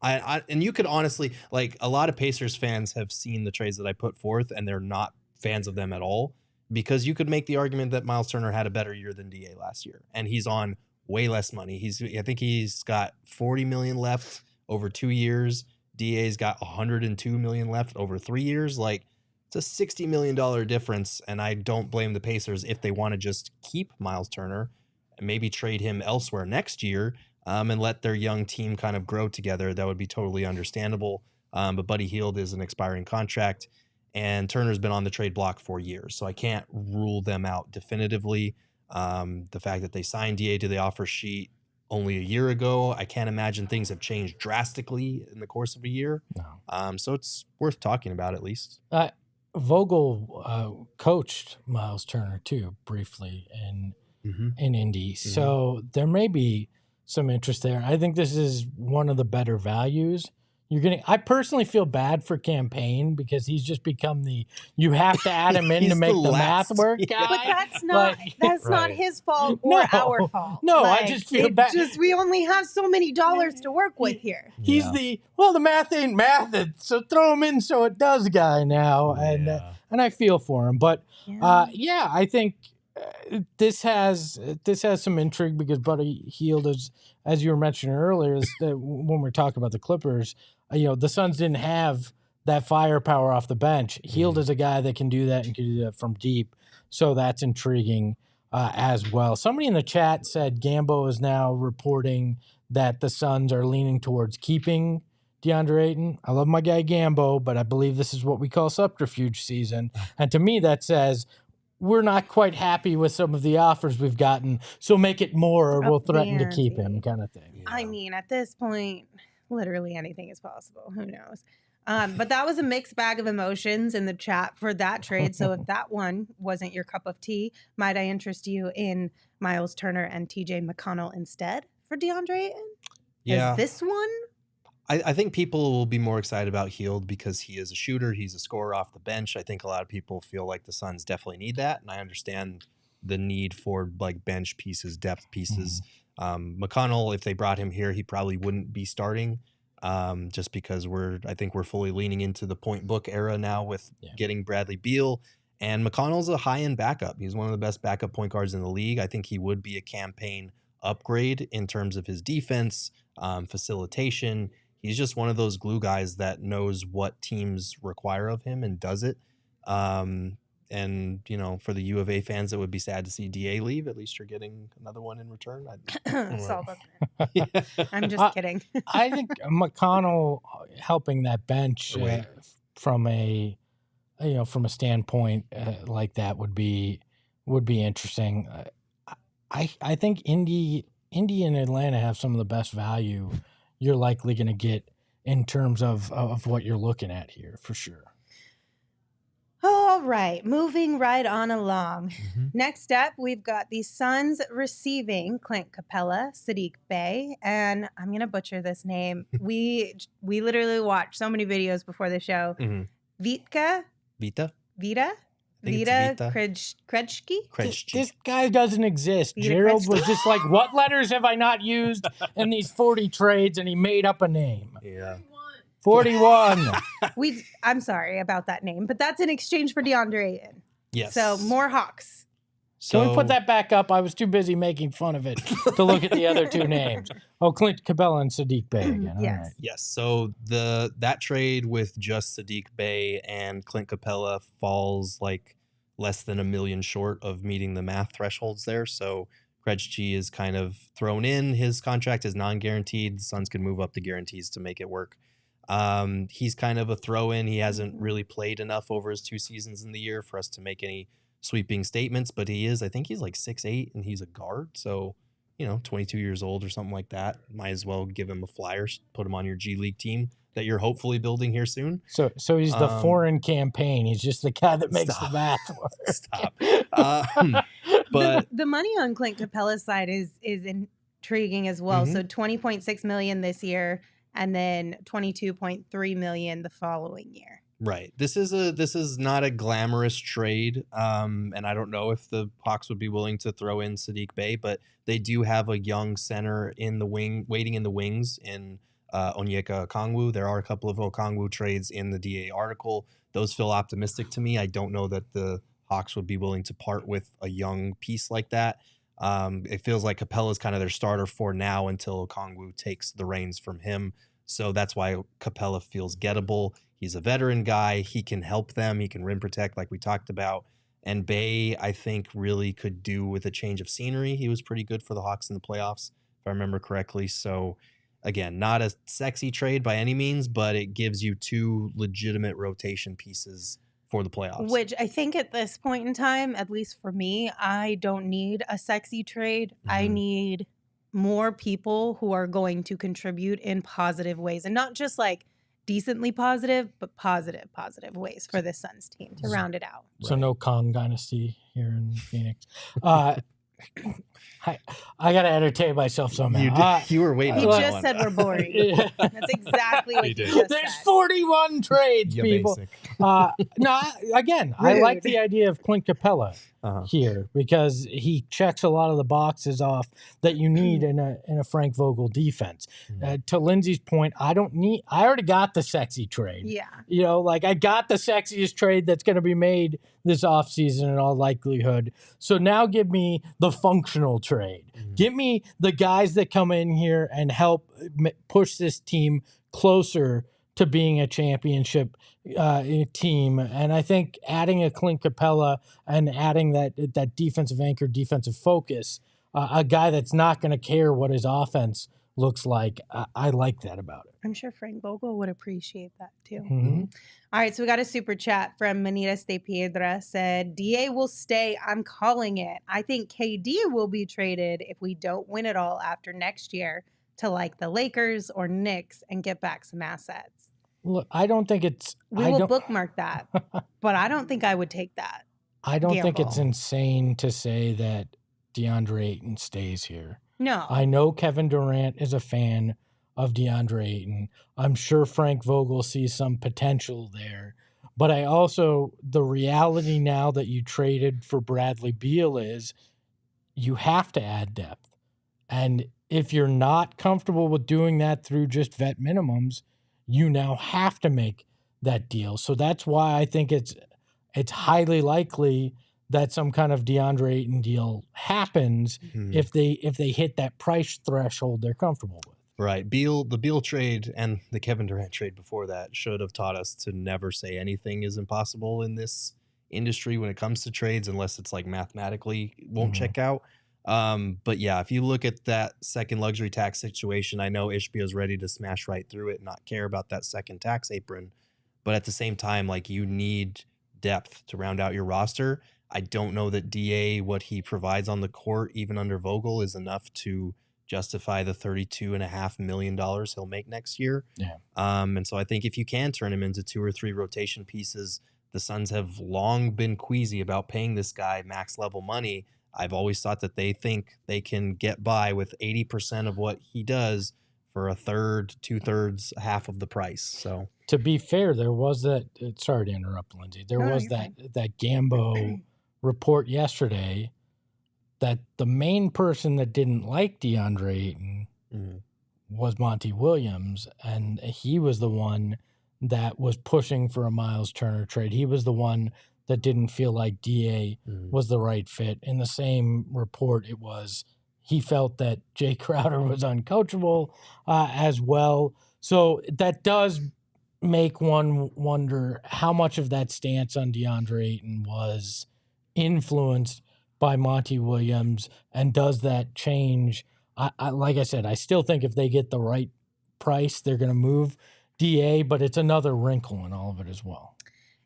And you could honestly, like, a lot of Pacers fans have seen the trades that I put forth and they're not fans of them at all, because you could make the argument that Miles Turner had a better year than DA last year and he's on way less money. I think he's got $40 million left over 2 years. DA's got $102 million left over 3 years. Like, it's a $60 million difference. And I don't blame the Pacers if they want to just keep Miles Turner and maybe trade him elsewhere next year. And let their young team kind of grow together. That would be totally understandable. But Buddy Hield is an expiring contract, and Turner's been on the trade block for years, so I can't rule them out definitively. The fact that they signed DA to the offer sheet only a year ago. I can't imagine things have changed drastically in the course of a year. No. So it's worth talking about at least. Vogel coached Miles Turner too briefly in Indy, so there may be some interest there. I think this is one of the better values you're getting. I personally feel bad for Campaign because he's just become you have to add him in to make the math work guy. But that's not his fault or our fault. No, I just feel bad. We only have so many dollars to work with here. He's the math ain't math, so throw him in so it does guy now, and I feel for him. But I think this has some intrigue because Buddy Hield, as you were mentioning earlier, is that when we're talking about the Clippers, the Suns didn't have that firepower off the bench. Hield is a guy that can do that and can do that from deep, so that's intriguing as well. Somebody in the chat said Gamble is now reporting that the Suns are leaning towards keeping Deandre Ayton. I love my guy Gambo, but I believe this is what we call subterfuge season, and to me that says we're not quite happy with some of the offers we've gotten, so make it more or we'll threaten to keep him, kind of thing. Yeah. I mean, at this point, literally anything is possible. Who knows? But that was a mixed bag of emotions in the chat for that trade. So if that one wasn't your cup of tea, might I interest you in Miles Turner and TJ McConnell instead for Deandre Ayton? Yeah. Is this one? I think people will be more excited about Hield because he is a shooter. He's a scorer off the bench. I think a lot of people feel like the Suns definitely need that. And I understand the need for like bench pieces, depth pieces. McConnell, if they brought him here, he probably wouldn't be starting just because I think we're fully leaning into the point book era now with getting Bradley Beal. And McConnell's a high-end backup. He's one of the best backup point guards in the league. I think he would be a Campaign upgrade in terms of his defense, facilitation. He's just one of those glue guys that knows what teams require of him and does it. And, for the U of A fans, it would be sad to see DA leave. At least you're getting another one in return. I'm just kidding. I think McConnell helping that bench from a standpoint like that would be interesting. I think Indy and Atlanta have some of the best value you're likely going to get in terms of what you're looking at here, for sure. All right, moving right on along. Next up, we've got the Suns receiving Clint Capella, Sadiq Bey, and I'm going to butcher this name. We literally watched so many videos before the show. Vita Krejci. This guy doesn't exist. Gerald was just like, what letters have I not used in these 40 trades? And he made up a name. Yeah. 41. I'm sorry about that name, but that's in exchange for Deandre Ayton. Yes. So more Hawks. Can we put that back up? I was too busy making fun of it to look at the other two names. Oh, Clint Capella and Sadiq Bey again. Yes. All right. Yes. So that trade with just Sadiq Bey and Clint Capella falls like less than $1 million short of meeting the math thresholds there. So Krejci is kind of thrown in. His contract is non-guaranteed. The Suns can move up the guarantees to make it work. He's kind of a throw-in. He hasn't really played enough over his 2 seasons in the year for us to make any sweeping statements, but I think he's like 6'8", and he's a guard. So, 22 years old or something like that. Might as well give him a flyer, put him on your G League team that you're hopefully building here soon. So he's the foreign Campaign. He's just the guy that makes the math work. Stop. But the money on Clint Capella's side is intriguing as well. So $20.6 million this year, and then $22.3 million the following year. Right. This is not a glamorous trade. And I don't know if the Hawks would be willing to throw in Sadiq Bey, but they do have a young center in the wing, waiting in the wings in Onyeka Okongwu. There are a couple of Okongwu trades in the DA article. Those feel optimistic to me. I don't know that the Hawks would be willing to part with a young piece like that. It feels like Capella's kind of their starter for now until Okongwu takes the reins from him. So that's why Capella feels gettable. He's a veteran guy. He can help them. He can rim protect like we talked about. And Bey, I think, really could do with a change of scenery. He was pretty good for the Hawks in the playoffs, if I remember correctly. So, again, not a sexy trade by any means, but it gives you 2 legitimate rotation pieces for the playoffs. Which I think at this point in time, at least for me, I don't need a sexy trade. I need more people who are going to contribute in positive ways, and not just like decently positive, but positive ways for this Suns team to round it out. So no Kong dynasty here in Phoenix. I got to entertain myself somehow. You were waiting. He on that just one. said we're boring. That's exactly what he did. just There's said. 41 trades, You people. basic. Again, I like Rude. the idea of Clint Capella here because he checks a lot of the boxes off that you need in a Frank Vogel defense. To Lindsay's point, I already got the sexy trade. Yeah. You know, like I got the sexiest trade that's going to be made this offseason in all likelihood. So now give me the functional trade. Give me the guys that come in here and help push this team closer to being a championship team. And I think adding a Clint Capella and adding that defensive anchor, defensive focus, a guy that's not going to care what his offense looks like, I like that about it. I'm sure Frank Vogel would appreciate that too. Mhm. All right, so we got a super chat from Manitas de Piedra said, DA will stay. I'm calling it. I think KD will be traded if we don't win it all after next year to like the Lakers or Knicks and get back some assets. Look, I don't think it's. We will bookmark that, but I don't think I would take that. I don't think it's gamble. insane to say that Deandre Ayton stays here. No. I know Kevin Durant is a fan of Deandre Ayton. I'm sure Frank Vogel sees some potential there. But I also, the reality now that you traded for Bradley Beal is you have to add depth. And if you're not comfortable with doing that through just vet minimums, you now have to make that deal. So that's why I think it's highly likely that some kind of DeAndre Ayton deal happens if they hit that price threshold they're comfortable with. Right. The Beal trade and the Kevin Durant trade before that should have taught us to never say anything is impossible in this industry when it comes to trades, unless it's like mathematically won't check out. But yeah, if you look at that second luxury tax situation, I know Ishbia's ready to smash right through it and not care about that second tax apron. But at the same time, like, you need depth to round out your roster. I don't know that DA, what he provides on the court, even under Vogel, is enough to justify the $32.5 million he'll make next year. Yeah. And so I think if you can turn him into 2 or 3 rotation pieces, the Suns have long been queasy about paying this guy max level money. I've always thought that they think they can get by with 80% of what he does for a third, 2/3, half of the price. So To be fair, there was that. Sorry to interrupt, Lindsay. There No, was you're that Gambo report yesterday that the main person that didn't like DeAndre Ayton was Monty Williams, and he was the one that was pushing for a Miles Turner trade. He was the one that didn't feel like DA was the right fit. In the same report, it was he felt that Jay Crowder was uncoachable as well. So that does make one wonder how much of that stance on DeAndre Ayton was influenced by Monty Williams, and does that change? I like I said, I still think if they get the right price, they're going to move DA, but it's another wrinkle in all of it as well.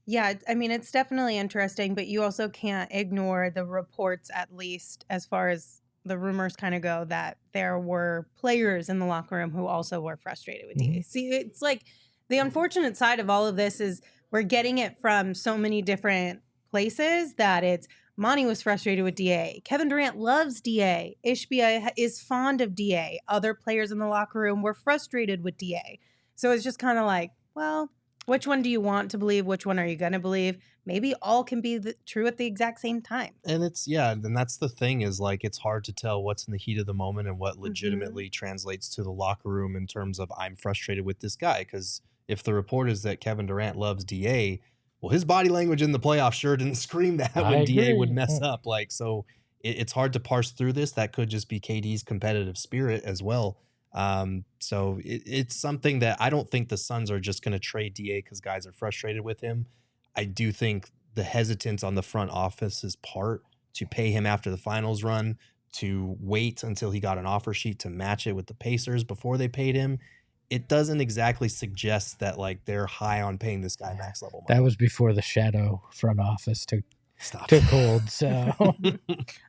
Yeah, I mean, it's definitely interesting, but you also can't ignore the reports, at least as far as the rumors kind of go, that there were players in the locker room who also were frustrated with DA. See, it's like the unfortunate side of all of this is we're getting it from so many different places that it's Monty was frustrated with DA. Kevin Durant loves DA. Ishbia is fond of DA. Other players in the locker room were frustrated with DA. So it's just kind of like, well, which one do you want to believe? Which one are you going to believe? Maybe all can be true at the exact same time. And and that's the thing, is like, it's hard to tell what's in the heat of the moment and what legitimately translates to the locker room in terms of I'm frustrated with this guy. Because if the report is that Kevin Durant loves DA, well, his body language in the playoffs sure didn't scream that when DA would mess up. Like, so it's hard to parse through this. That could just be KD's competitive spirit as well. So it's something that I don't think the Suns are just going to trade DA because guys are frustrated with him. I do think the hesitance on the front office's part to pay him after the finals run, to wait until he got an offer sheet to match it with the Pacers before they paid him, it doesn't exactly suggest that like they're high on paying this guy max level money. That was before the shadow front office took Stop. took hold. So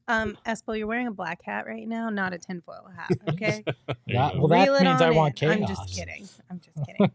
Espo, you're wearing a black hat right now, not a tinfoil hat. Okay. that Reel it means I on want in. chaos. I'm just kidding.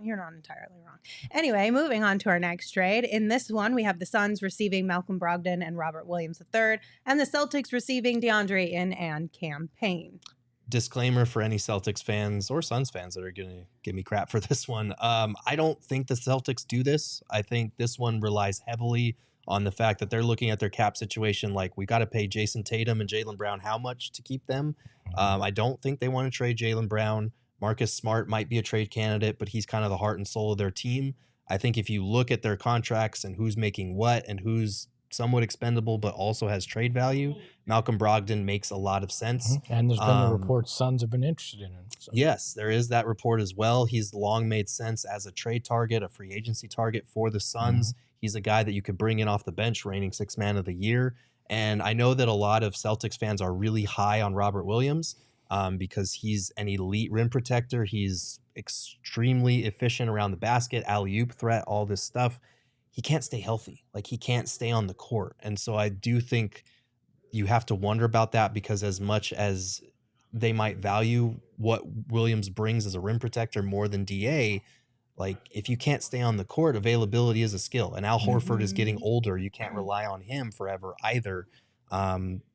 You're not entirely wrong. Anyway, moving on to our next trade. In this one, we have the Suns receiving Malcolm Brogdon and Robert Williams III, and the Celtics receiving DeAndre Ayton and Cam Payne. Disclaimer for any Celtics fans or Suns fans that are going to give me crap for this one. I don't think the Celtics do this. I think this one relies heavily on the fact that they're looking at their cap situation like, we got to pay Jason Tatum and Jaylen Brown how much to keep them. I don't think they want to trade Jaylen Brown. Marcus Smart might be a trade candidate, but he's kind of the heart and soul of their team. I think if you look at their contracts and who's making what and who's somewhat expendable but also has trade value, Malcolm Brogdon makes a lot of sense. And there's been a report Suns have been interested in him. So. Yes, there is that report as well. He's long made sense as a trade target, a free agency target for the Suns. He's a guy that you could bring in off the bench, reigning sixth man of the year. And I know that a lot of Celtics fans are really high on Robert Williams because he's an elite rim protector. He's extremely efficient around the basket, alley-oop threat, all this stuff. He can't stay healthy. Like, he can't stay on the court. And so I do think you have to wonder about that, because as much as they might value what Williams brings as a rim protector more than DA, like, if you can't stay on the court, availability is a skill. And Al Horford is getting older. You can't rely on him forever either.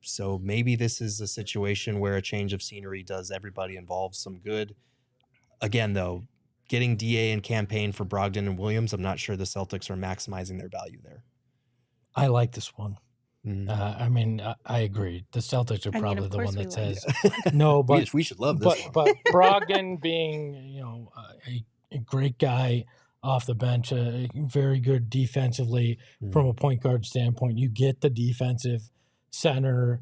So maybe this is a situation where a change of scenery does everybody involved some good. Again, though, getting DA and Cam Payne for Brogdon and Williams, I'm not sure the Celtics are maximizing their value there. I like this one. I mean, I agree. The Celtics are probably the one that says no, but we should love this one. But Brogdon being, a great guy off the bench, very good defensively from a point guard standpoint. You get the defensive center.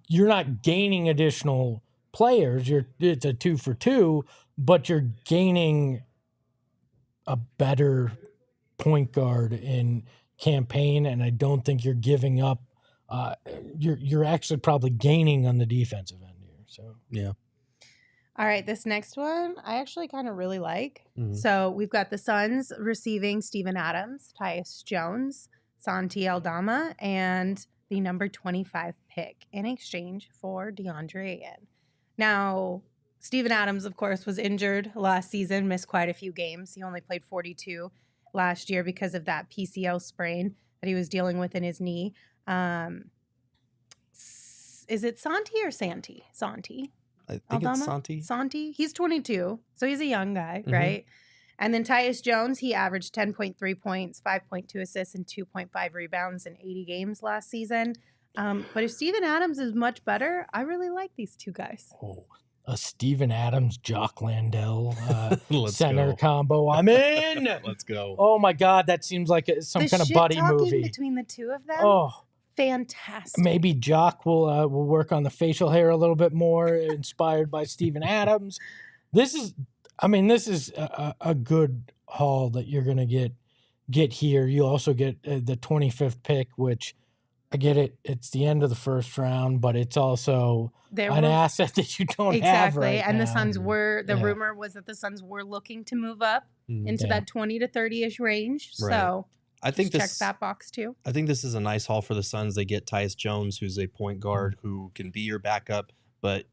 You're not gaining additional players. It's a 2-for-2, but you're gaining a better point guard in Cam Payne, and I don't think you're giving up. You're actually probably gaining on the defensive end here. So yeah. All right, this next one I actually kind of really like. So we've got the Suns receiving Steven Adams, Tyus Jones, Santi Aldama, and the number 25 pick in exchange for DeAndre Ayton. Now, Steven Adams, of course, was injured last season, missed quite a few games. He only played 42 last year because of that PCL sprain that he was dealing with in his knee. Is it Santi or Santi? Santi. I think Aldama? it's Santi. Santi. He's 22, so he's a young guy, right? And then Tyus Jones, he averaged 10.3 points, 5.2 assists, and 2.5 rebounds in 80 games last season. But if Steven Adams is much better, I really like these two guys. Oh, a Steven Adams, Jock Landell Let's center go. combo. I'm in. Let's go. Oh my God, that seems like some kind of buddy shit-talking movie. between the two of them, Oh, fantastic. maybe Jock will work on the facial hair a little bit more, inspired by Steven Adams. This is a good haul that you're gonna get here. You also get the 25th pick, which I get it. It's the end of the first round, but it's also an asset that you don't have right and now. the Suns were rumor was that the Suns were looking to move up into that 20 to 30-ish range. Right. So I think check that box too. I think this is a nice haul for the Suns. They get Tyus Jones, who's a point guard who can be your backup, but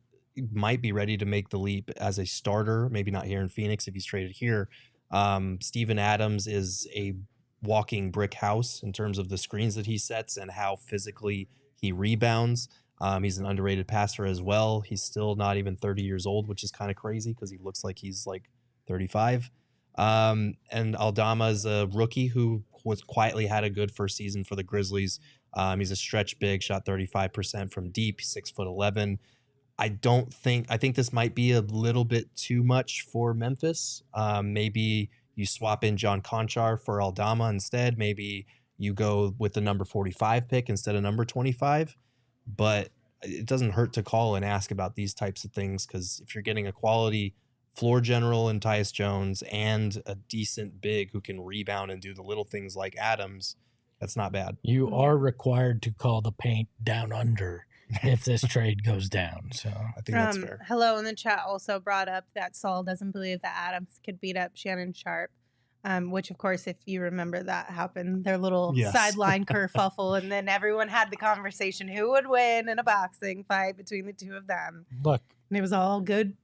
might be ready to make the leap as a starter. Maybe not here in Phoenix if he's traded here. Steven Adams is a walking brick house in terms of the screens that he sets and how physically he rebounds. He's an underrated passer as well. He's still not even 30 years old, which is kind of crazy because he looks like he's like 35. And Aldama is a rookie who was quietly had a good first season for the Grizzlies. He's a stretch big, shot 35% from deep, 6'11". I think this might be a little bit too much for Memphis. Maybe you swap in John Conchar for Aldama instead. Maybe you go with the number 45 pick instead of number 25. But it doesn't hurt to call and ask about these types of things, because if you're getting a quality floor general in Tyus Jones and a decent big who can rebound and do the little things like Adams, that's not bad. You are required to call the paint down under if this trade goes down. So I think that's fair. Hello in the chat also brought up that Saul doesn't believe that Adams could beat up Shannon Sharp. which, of course, if you remember that happened, their little Yes. sideline kerfuffle, and then everyone had the conversation who would win in a boxing fight between the two of them. Look, And it was all good,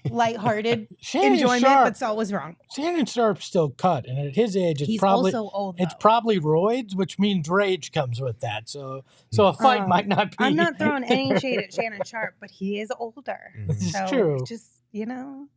lighthearted Shannon enjoyment, Sharp, but Saul was wrong. Shannon Sharp's still cut, and at his age, it's He's probably also old. it's though. probably roids, which means rage comes with that. So a fight might not be. I'm not throwing any shade at Shannon Sharp, but he is older. Mhm. This is So true. just, I'm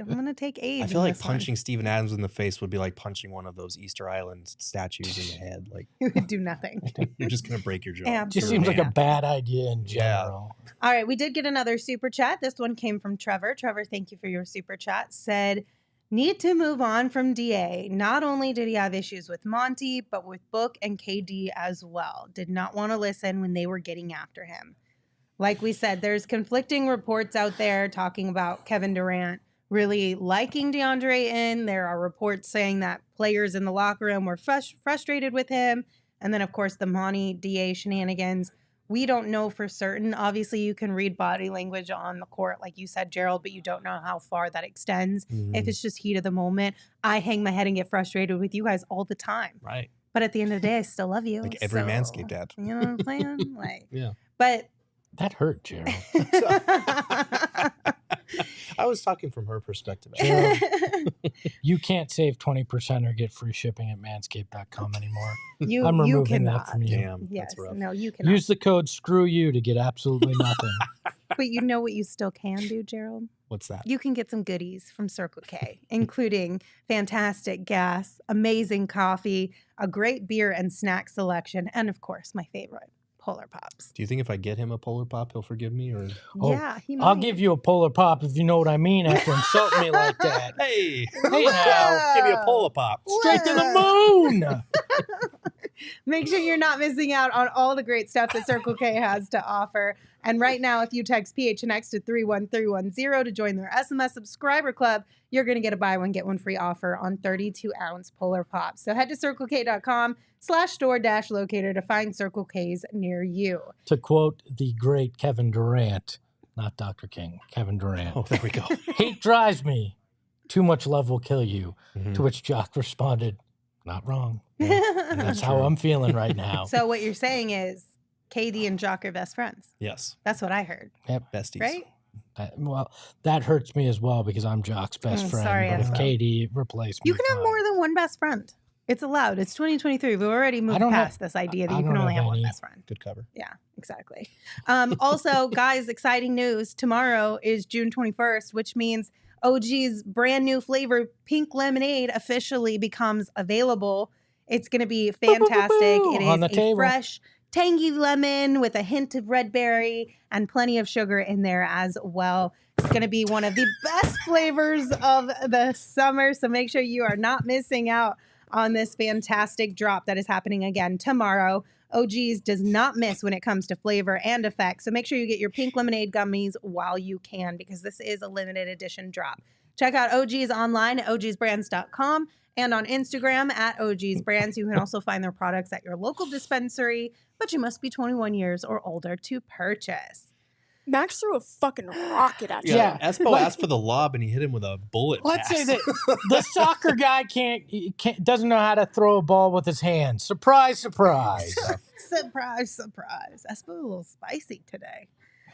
going to take age. I feel in like this one. punching Steven Adams in the face would be like punching one of those Easter Island statues in the head. Like He would do nothing. you're just gonna break your jaw. Yeah, Just absolutely. seems like a bad idea in Yeah. general. All right, we did get another super chat. This one came from Trevor. Trevor, thank you for your super chat. Said, need to move on from DA. Not only did he have issues with Monty, but with Book and KD as well. Did not want to listen when they were getting after him. Like we said, there's conflicting reports out there talking about Kevin Durant really liking DeAndre Ayton. There are reports saying that players in the locker room were frustrated with him. And then, of course, the Monty DA shenanigans. We don't know for certain. Obviously, you can read body language on the court, like you said, Gerald, but you don't know how far that extends. Mhm. If it's just heat of the moment, I hang my head and get frustrated with you guys all the time. Right. But at the end of the day, I still love you. Like every Manscaped ad. You know what I'm saying? Like, Yeah. But That hurt, Gerald. I was talking from her perspective. You can't save 20% or get free shipping at manscaped.com anymore. I'm you removing cannot. that from you. Damn, Yes, that's rough. no, you cannot. Use the code screw you to get absolutely nothing. But you know what you still can do, Gerald? What's that? You can get some goodies from Circle K, including fantastic gas, amazing coffee, a great beer and snack selection, and of course, my favorite, Polar Pops. Do you think if I get him a Polar Pop, he'll forgive me? Or Oh, Yeah, he I'll might. give you a Polar Pop if you know what I mean after insulting me like that. hey, Hey now, give me a Polar Pop. straight to the moon. Make sure you're not missing out on all the great stuff that Circle K has to offer. And right now, if you text PHNX to 31310 to join their SMS subscriber club, you're going to get a buy one, get one free offer on 32-ounce Polar Pops. So head to circlek.com/store-locator to find Circle K's near you. To quote the great Kevin Durant, not Dr. King, Kevin Durant. Oh, there we go. Hate drives me. Too much love will kill you. Mhm. To which Jock responded, not wrong. And that's That's how true. I'm feeling right now. So what you're saying is KD and Jock are best friends. Yes, That's what I heard, besties. right? That hurts me as well because I'm Jock's best friend. sorry, but if Espo. KD replaced me, You can have fine. more than one best friend. It's allowed. It's 2023. We've already moved don't have- past this idea that I you can don't only have have one any. best friend. Good cover. Yeah, exactly. Also, guys, exciting news. Tomorrow is June 21st, which means OG's brand new flavor, Pink Lemonade, officially becomes available. It's going to be fantastic. It On is the a table. fresh, tangy lemon with a hint of red berry and plenty of sugar in there as well. It's going to be one of the best flavors of the summer. So make sure you are not missing out on this fantastic drop that is happening again tomorrow. OG's does not miss when it comes to flavor and effect. So make sure you get your Pink Lemonade gummies while you can, because this is a limited edition drop. Check out OG's online at ogsbrands.com and on Instagram at OG's Brands. You can also find their products at your local dispensary, but you must be 21 years or older to purchase. Max threw a fucking rocket at you. Yeah. Espo Like- asked for the lob and he hit him with a bullet. Let's say pass. that the soccer guy doesn't know how to throw a ball with his hands. Surprise, surprise. Surprise, surprise. That's a little spicy today.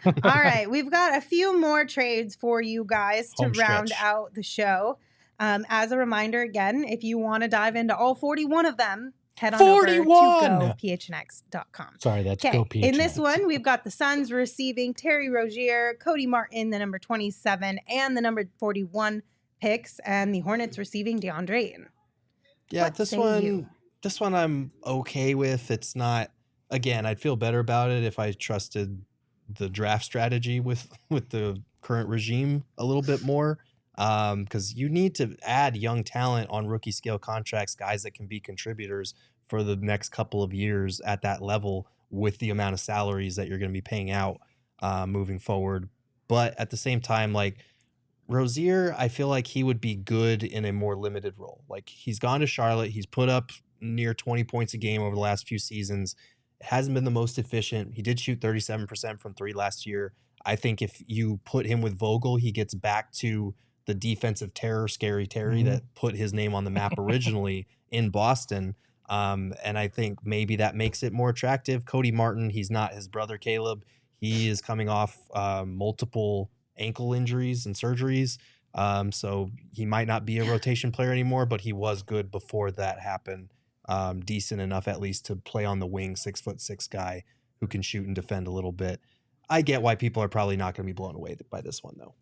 All right, we've got a few more trades for you guys to Home round stretch. out the show. As a reminder, again, if you want to dive into all 41 of them, head on over to 41! gophnx.com. Sorry, that's Okay, go PHNX. in this one, we've got the Suns receiving Terry Rozier, Cody Martin, the number 27, and the number 41 picks, and the Hornets receiving DeAndre Ayton. Yeah, What this say one, you? this one I'm okay with. It's not. Again, I'd feel better about it if I trusted the draft strategy with the current regime a little bit more. Because you need to add young talent on rookie scale contracts, guys that can be contributors for the next couple of years at that level with the amount of salaries that you're going to be paying out moving forward. But at the same time, like Rozier, I feel like he would be good in a more limited role. Like he's gone to Charlotte. He's put up near 20 points a game over the last few seasons. It hasn't been the most efficient. He did shoot 37% from three last year. I think if you put him with Vogel, he gets back to the defensive terror, Scary Terry, that put his name on the map originally in Boston. And I think maybe that makes it more attractive. Cody Martin, he's not his brother Caleb. He is coming off multiple ankle injuries and surgeries. So he might not be a rotation player anymore, but he was good before that happened. Decent enough at least to play on the wing, 6'6" guy who can shoot and defend a little bit. I get why people are probably not going to be blown away by this one though.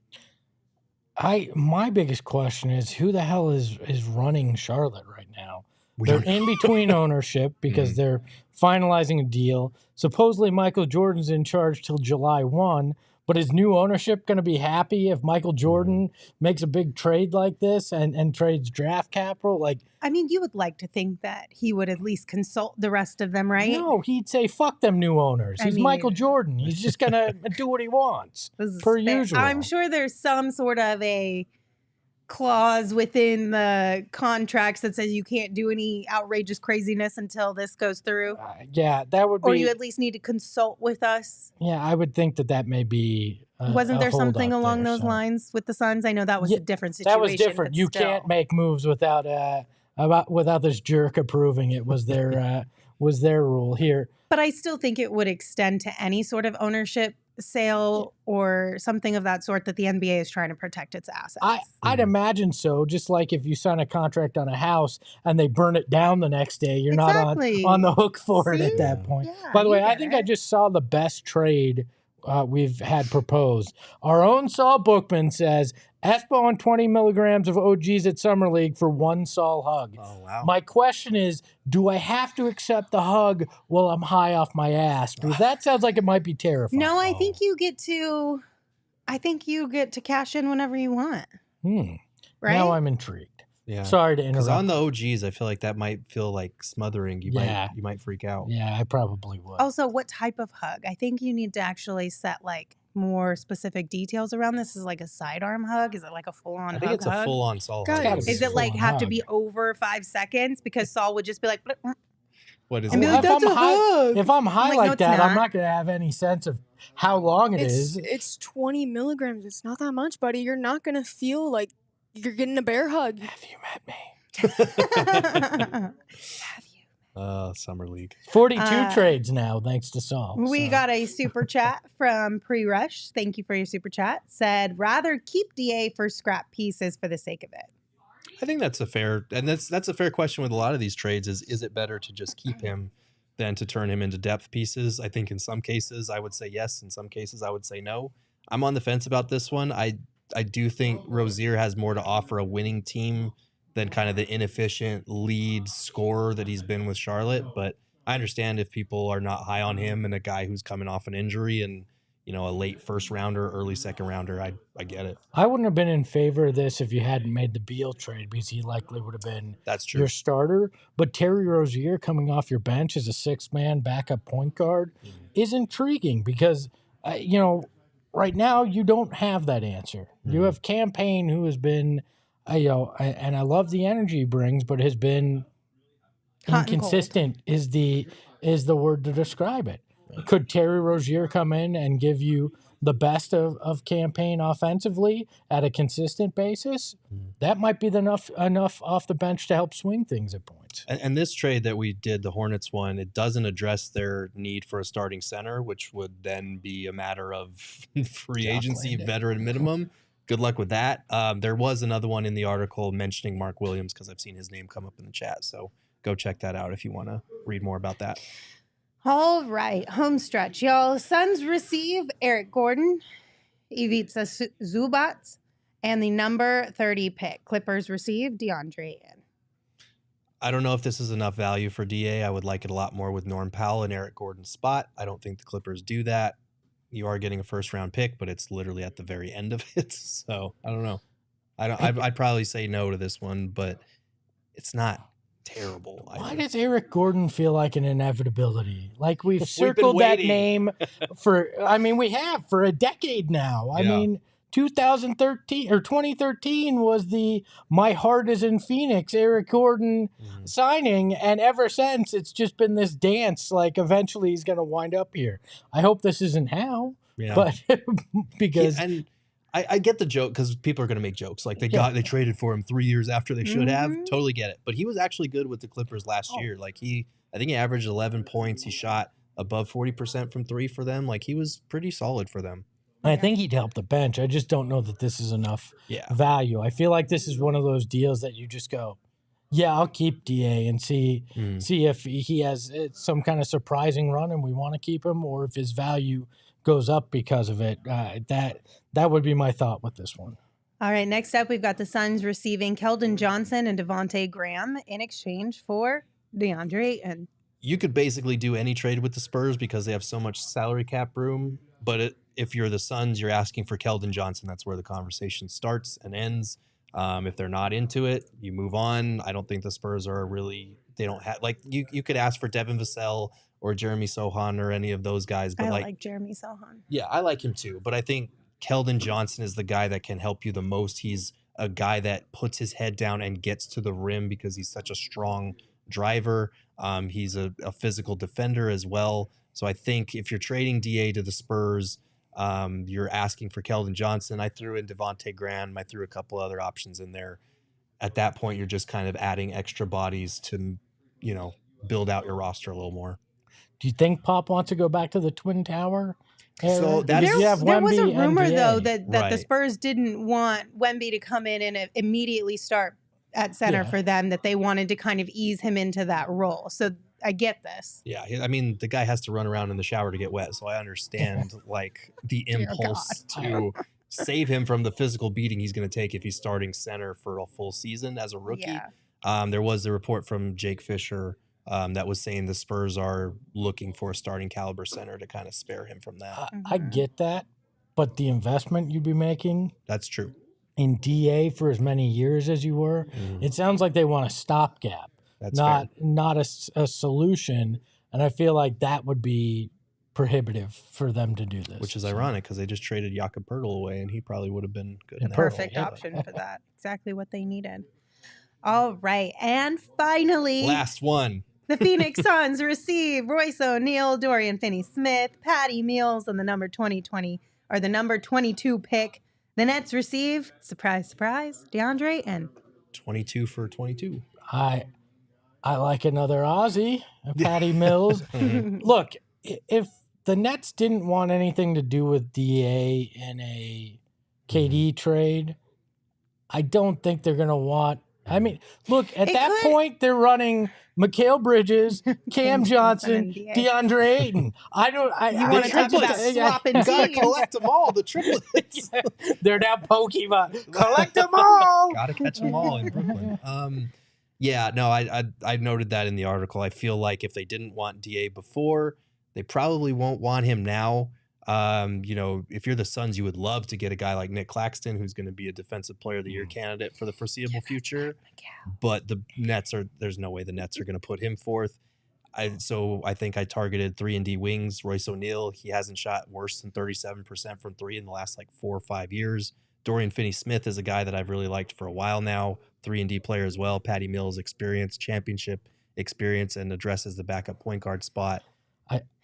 My biggest question is who the hell is running Charlotte right now? They're in between ownership because they're finalizing a deal. Supposedly Michael Jordan's in charge till July 1, but is new ownership going to be happy if Michael Jordan makes a big trade like this and trades draft capital? Like, I mean, you would like to think that he would at least consult the rest of them, right? no, he'd say, fuck them new owners. I He's mean- Michael Jordan. He's just going to do what he wants, This is per fair. usual. I'm sure there's some sort of a clause within the contracts that says you can't do any outrageous craziness until this goes through. Yeah, that would be... Or you at least need to consult with us. Yeah, I would think that may be. Wasn't there something holdup along there, those so. lines with the Suns? I know that was Yeah, a different situation. That was different. but You still. can't make moves without this jerk approving it. Was their rule here? But I still think it would extend to any sort of ownership sale or something of that sort that the NBA is trying to protect its assets. I'd imagine so. Just like if you sign a contract on a house and they burn it down the next day, you're Exactly. not on the hook for it See? at that point. Yeah, By the you way, I get think it. I just saw the best trade we've had proposed. Our own Saul Bookman says, Espo and 20 milligrams of OGs at Summer League for one Saul hug. Oh, wow. My question is, do I have to accept the hug while I'm high off my ass? Because that sounds like it might be terrifying. No, I think you get to cash in whenever you want. Right? Now I'm intrigued. Yeah. Sorry to Because interrupt. on the OGs, I feel like that might feel like smothering. You might freak out. Yeah, I probably would. Also, what type of hug? I think you need to actually set like more specific details around this. Is it like a sidearm hug? Is it like a full-on I hug? think it's a hug? full-on Saul Gotta hug. be Is it like full-on have to hug. be over 5 seconds? Because Saul would just be like, What is and be it? like, that's a I'm high, hug. if I'm high like, like no, it's that, I'm not. not going to have any sense of how long it is. It's 20 milligrams. It's not that much, buddy. You're not gonna feel like you're getting a bear hug. Have you met me? Summer League. 42 trades now, thanks to Saul. We so. got a super chat from Pre-Rush. Thank you for your super chat. Said, rather keep DA for scrap pieces for the sake of it. I think that's a fair question with a lot of these trades. Is it better to just keep him than to turn him into depth pieces? I think in some cases I would say yes. In some cases I would say no. I'm on the fence about this one. I do think Rozier has more to offer a winning team than kind of the inefficient lead scorer that he's been with Charlotte. But I understand if people are not high on him and a guy who's coming off an injury and, you know, a late first rounder, early second rounder. I get it. I wouldn't have been in favor of this if you hadn't made the Beal trade because he likely would have been That's true. your starter. But Terry Rozier coming off your bench as a six-man backup point guard is intriguing because, right now you don't have that answer. You have Campaign who has been, and I love the energy he brings, but has been Hot and inconsistent is the word to describe it. Could Terry Rozier come in and give you the best of Campaign offensively at a consistent basis? That might be enough off the bench to help swing things at points. And this trade that we did, the Hornets one, it doesn't address their need for a starting center, which would then be a matter of free agency, Landon. veteran minimum. Good luck with that. There was another one in the article mentioning Mark Williams because I've seen his name come up in the chat. So go check that out if you want to read more about that. All right, home stretch, y'all. Suns receive Eric Gordon, Ivica Zubac, and the number 30 pick. Clippers receive Deandre Ayton. I don't know if this is enough value for DA. I would like it a lot more with Norm Powell and Eric Gordon's spot. I don't think the Clippers do that. You are getting a first-round pick, but it's literally at the very end of it. So I don't know. I'd probably say no to this one, but it's not terrible. Why does Eric Gordon feel like an inevitability? Like we've been circled that waiting. name we have for a decade now. I Yeah. mean, 2013 was the My Heart is in Phoenix Eric Gordon signing, and ever since it's just been this dance. Like eventually he's going to wind up here. I hope this isn't how, Yeah. but because And I get the joke because people are going to make jokes like they traded for him 3 years after they should have. Totally get it. But he was actually good with the Clippers last year. Like I think he averaged 11 points. He shot above 40% from three for them. Like he was pretty solid for them. I think he'd help the bench. I just don't know that this is enough value. I feel like this is one of those deals that you just go, yeah, I'll keep DA and see if he has some kind of surprising run and we want to keep him, or if his value goes up because of it. That would be my thought with this one. All right, next up, we've got the Suns receiving Keldon Johnson and Devontae Graham in exchange for Deandre Ayton. You could basically do any trade with the Spurs because they have so much salary cap room. But if you're the Suns, you're asking for Keldon Johnson. That's where the conversation starts and ends. If they're not into it, you move on. I don't think the Spurs are really – they don't have – like you could ask for Devin Vassell or Jeremy Sohan or any of those guys. But I like Jeremy Sohan. Yeah, I like him too. But I think Keldon Johnson is the guy that can help you the most. He's a guy that puts his head down and gets to the rim because he's such a strong driver. He's a physical defender as well. So I think if you're trading DA to the Spurs, you're asking for Keldon Johnson. I threw in Devontae Graham. I threw a couple other options in there. At that point, you're just kind of adding extra bodies to, build out your roster a little more. Do you think Pop wants to go back to the Twin Tower? So there was a rumor, though, that Right. the Spurs didn't want Wemby to come in and immediately start at center for them, that they wanted to kind of ease him into that role. So I get this. Yeah, I mean, the guy has to run around in the shower to get wet, so I understand the impulse to save him from the physical beating he's going to take if he's starting center for a full season as a rookie. Yeah. There was a report from Jake Fisher that was saying the Spurs are looking for a starting caliber center to kind of spare him from that. I get that, but the investment you'd be making That's true. in DA for as many years as you were, it sounds like they want a stopgap. That's not a solution, and I feel like that would be prohibitive for them to do this. Which is ironic because they just traded Jakob Poeltl away, and he probably would have been good in that Perfect role. option for that. Exactly what they needed. All right, and finally, Last one. the Phoenix Suns receive Royce O'Neal, Dorian Finney-Smith, Patty Mills, and the number 22 pick. The Nets receive, surprise, surprise, Deandre Ayton. 22 for 22. I like another Aussie, Patty Mills. Look, if the Nets didn't want anything to do with DA in a KD trade, I don't think they're going to want. I mean, look, at that point, they're running Mikal Bridges, Cam Johnson, Deandre Ayton. You want to talk about swapping You gotta teams. collect them all, the triplets. They're now Pokemon. Collect them all. Gotta catch them all in Brooklyn. I noted that in the article. I feel like if they didn't want DA before, they probably won't want him now. If you're the Suns, you would love to get a guy like Nick Claxton, who's going to be a Defensive Player of the Year candidate for the foreseeable future. But the Nets there's no way the Nets are going to put him forth. So I think I targeted 3-and-D wings. Royce O'Neal, he hasn't shot worse than 37% from three in the last 4 or 5 years. Dorian Finney-Smith is a guy that I've really liked for a while now. 3-and-D player as well. Patty Mills experience, championship experience, and addresses the backup point guard spot.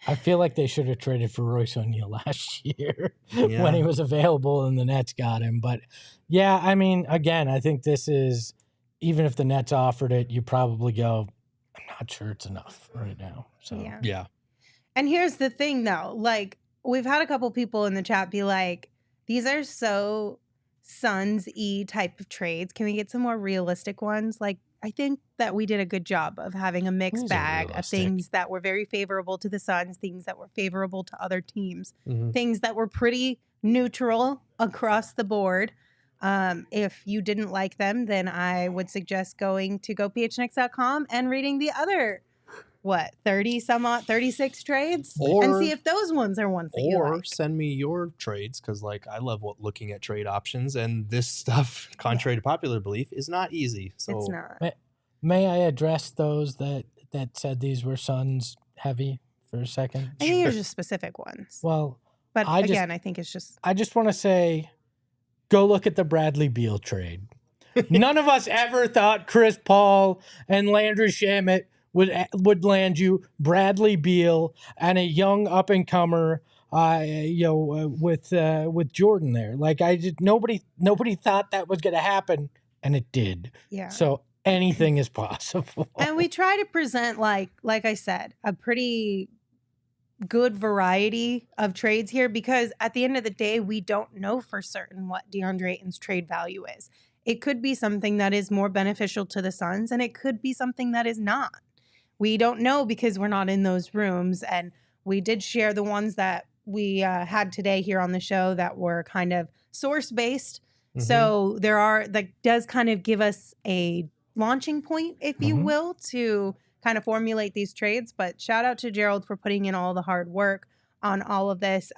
I feel like they should have traded for Royce O'Neal last year when he was available and the Nets got him. But, yeah, I mean, again, I think this is, even if the Nets offered it, you probably go, I'm not sure it's enough right now. So Yeah. And here's the thing, though. We've had a couple people in the chat be like, these are so Suns-y type of trades. Can we get some more realistic ones? I think that we did a good job of having a mixed These are bag of realistic. things that were very favorable to the Suns, things that were favorable to other teams, Mhm. things that were pretty neutral across the board. If you didn't like them, then I would suggest going to gophnx.com and reading the other, 36 trades? And see if those ones are ones that you Or like. send me your trades because, I love looking at trade options, and this stuff, contrary to popular belief, is not easy. So It's not. may I address those that said these were Suns heavy for a second? I think there's just specific ones. Well, But I again, I think it's just I just want to say, go look at the Bradley Beal trade. None of us ever thought Chris Paul and Landry Shamet would land you Bradley Beal and a young up-and-comer with Jordan there. Like nobody thought that was going to happen, and it did. Yeah. So anything is possible. And we try to present, like I said, a pretty good variety of trades here, because at the end of the day, we don't know for certain what Deandre Ayton's trade value is. It could be something that is more beneficial to the Suns, and it could be something that is not. We don't know because we're not in those rooms, and we did share the ones that we had today here on the show that were kind of source-based. Mhm. So that does kind of give us a launching point, if you will, to kind of formulate these trades. But shout out to Gerald for putting in all the hard work on all of this.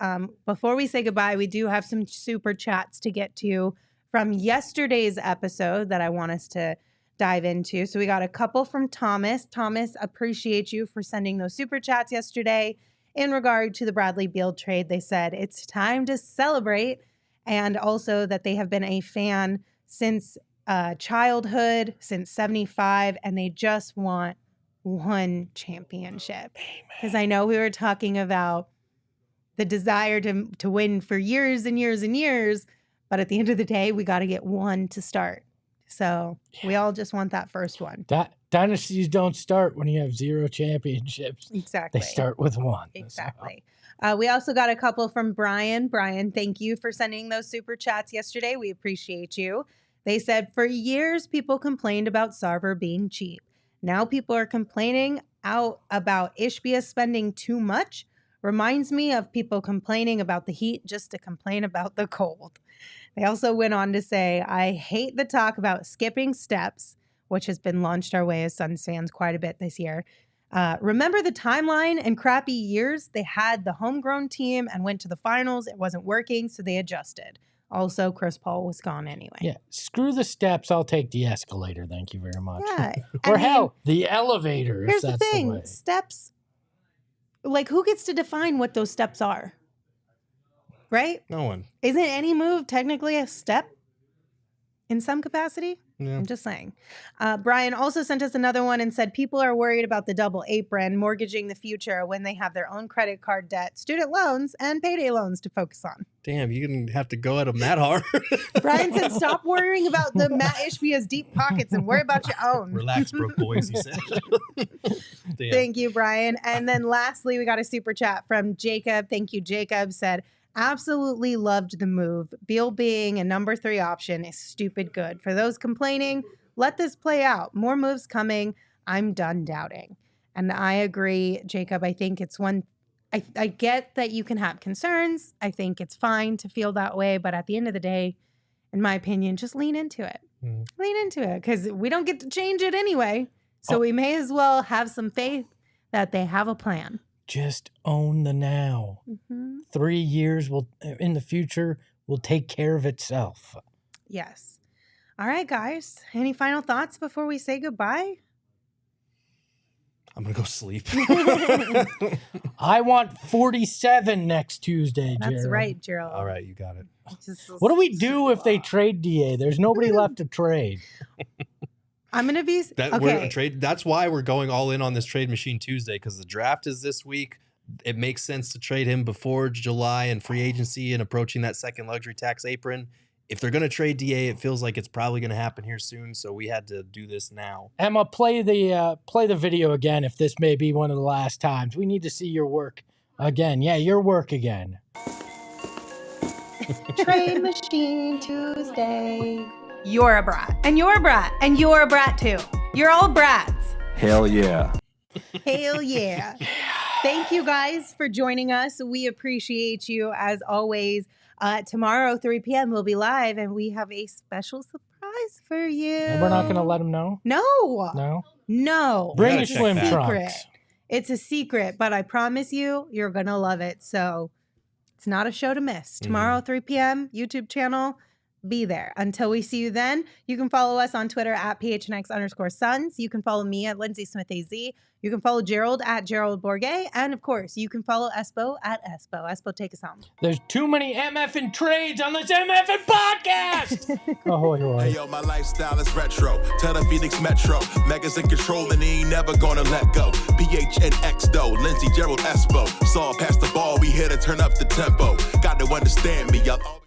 Before we say goodbye, we do have some super chats to get to from yesterday's episode that I want us to dive into. So we got a couple from Thomas. Thomas, appreciate you for sending those super chats yesterday in regard to the Bradley Beal trade. They said it's time to celebrate, and also that they have been a fan since childhood, since 75, and they just want one championship. Because I know we were talking about the desire to win for years and years and years, but at the end of the day, we got to get one to start. So we all just want that first one. Dynasties don't start when you have 0 championships. Exactly. They start with 1. Exactly. We also got a couple from Brian. Brian, thank you for sending those super chats yesterday. We appreciate you. They said, for years, people complained about Sarver being cheap. Now people are complaining out about Ishbia spending too much. Reminds me of people complaining about the heat just to complain about the cold. They also went on to say, I hate the talk about skipping steps, which has been launched our way as Suns fans quite a bit this year. Remember the timeline and crappy years? They had the homegrown team and went to the finals. It wasn't working, so they adjusted. Also, Chris Paul was gone anyway. Yeah, screw the steps. I'll take the escalator. Thank you very much. Yeah. Or hell, the elevator. Here's if the that's thing. way. Steps, like, who gets to define what those steps are? Right? No one. Isn't any move technically a step in some capacity? Yeah. I'm just saying. Brian also sent us another one and said, people are worried about the double apron, mortgaging the future when they have their own credit card debt, student loans, and payday loans to focus on. Damn, you didn't have to go at him that hard. Brian said, stop worrying about the Matt Ishbia's deep pockets and worry about your own. Relax, broke boys, he said. Damn. Thank you, Brian. And then lastly, we got a super chat from Jacob. Thank you, Jacob. Said, absolutely loved the move. Beal being a number 3 option is stupid good. For those complaining, let this play out. More moves coming. I'm done doubting. And I agree, Jacob. I think it's one. I get that you can have concerns. I think it's fine to feel that way. But at the end of the day, in my opinion, just lean into it. Lean into it, because we don't get to change it anyway. So we may as well have some faith that they have a plan. Just own the now. 3 years in the future will take care of itself. Yes. All right, guys. Any final thoughts before we say goodbye? I'm going to go sleep. I want 47 next Tuesday, Gerald. That's right, Gerald. All right, you got it. What do we do if they trade DA? There's nobody left to trade. I'm going to be... That's why we're going all in on this Trade Machine Tuesday, because the draft is this week. It makes sense to trade him before July and free agency and approaching that second luxury tax apron. If they're going to trade DA, it feels like it's probably going to happen here soon, so we had to do this now. Emma, play the video again if this may be one of the last times. We need to see your work again. Yeah, your work again. Trade Machine Tuesday. You're a brat, and you're a brat, and you're a brat too. You're all brats. Hell yeah. Hell yeah. Thank you guys for joining us. We appreciate you as always. Tomorrow, 3 p.m., we'll be live, and we have a special surprise for you. And we're not going to let them know? No. No? Bring your It's swim a secret. trunks. It's a secret, but I promise you're going to love it. So it's not a show to miss. Tomorrow, 3 p.m., YouTube channel. be there. Until we see you then, you can follow us on Twitter at PHNX_Suns. You can follow me at Lindsay Smith AZ. You can follow Gerald at Gerald Bourget. And of course, you can follow Espo at Espo. Espo, take us home. There's too many MFing trades on this MFing podcast. Oh, hey, yo, my lifestyle is retro. Tell the Phoenix Metro. Megas in control and he ain't never gonna let go. PHNX though, Lindsay, Gerald, Espo. Saw past the ball, we here to turn up the tempo. Got to understand me, y'all.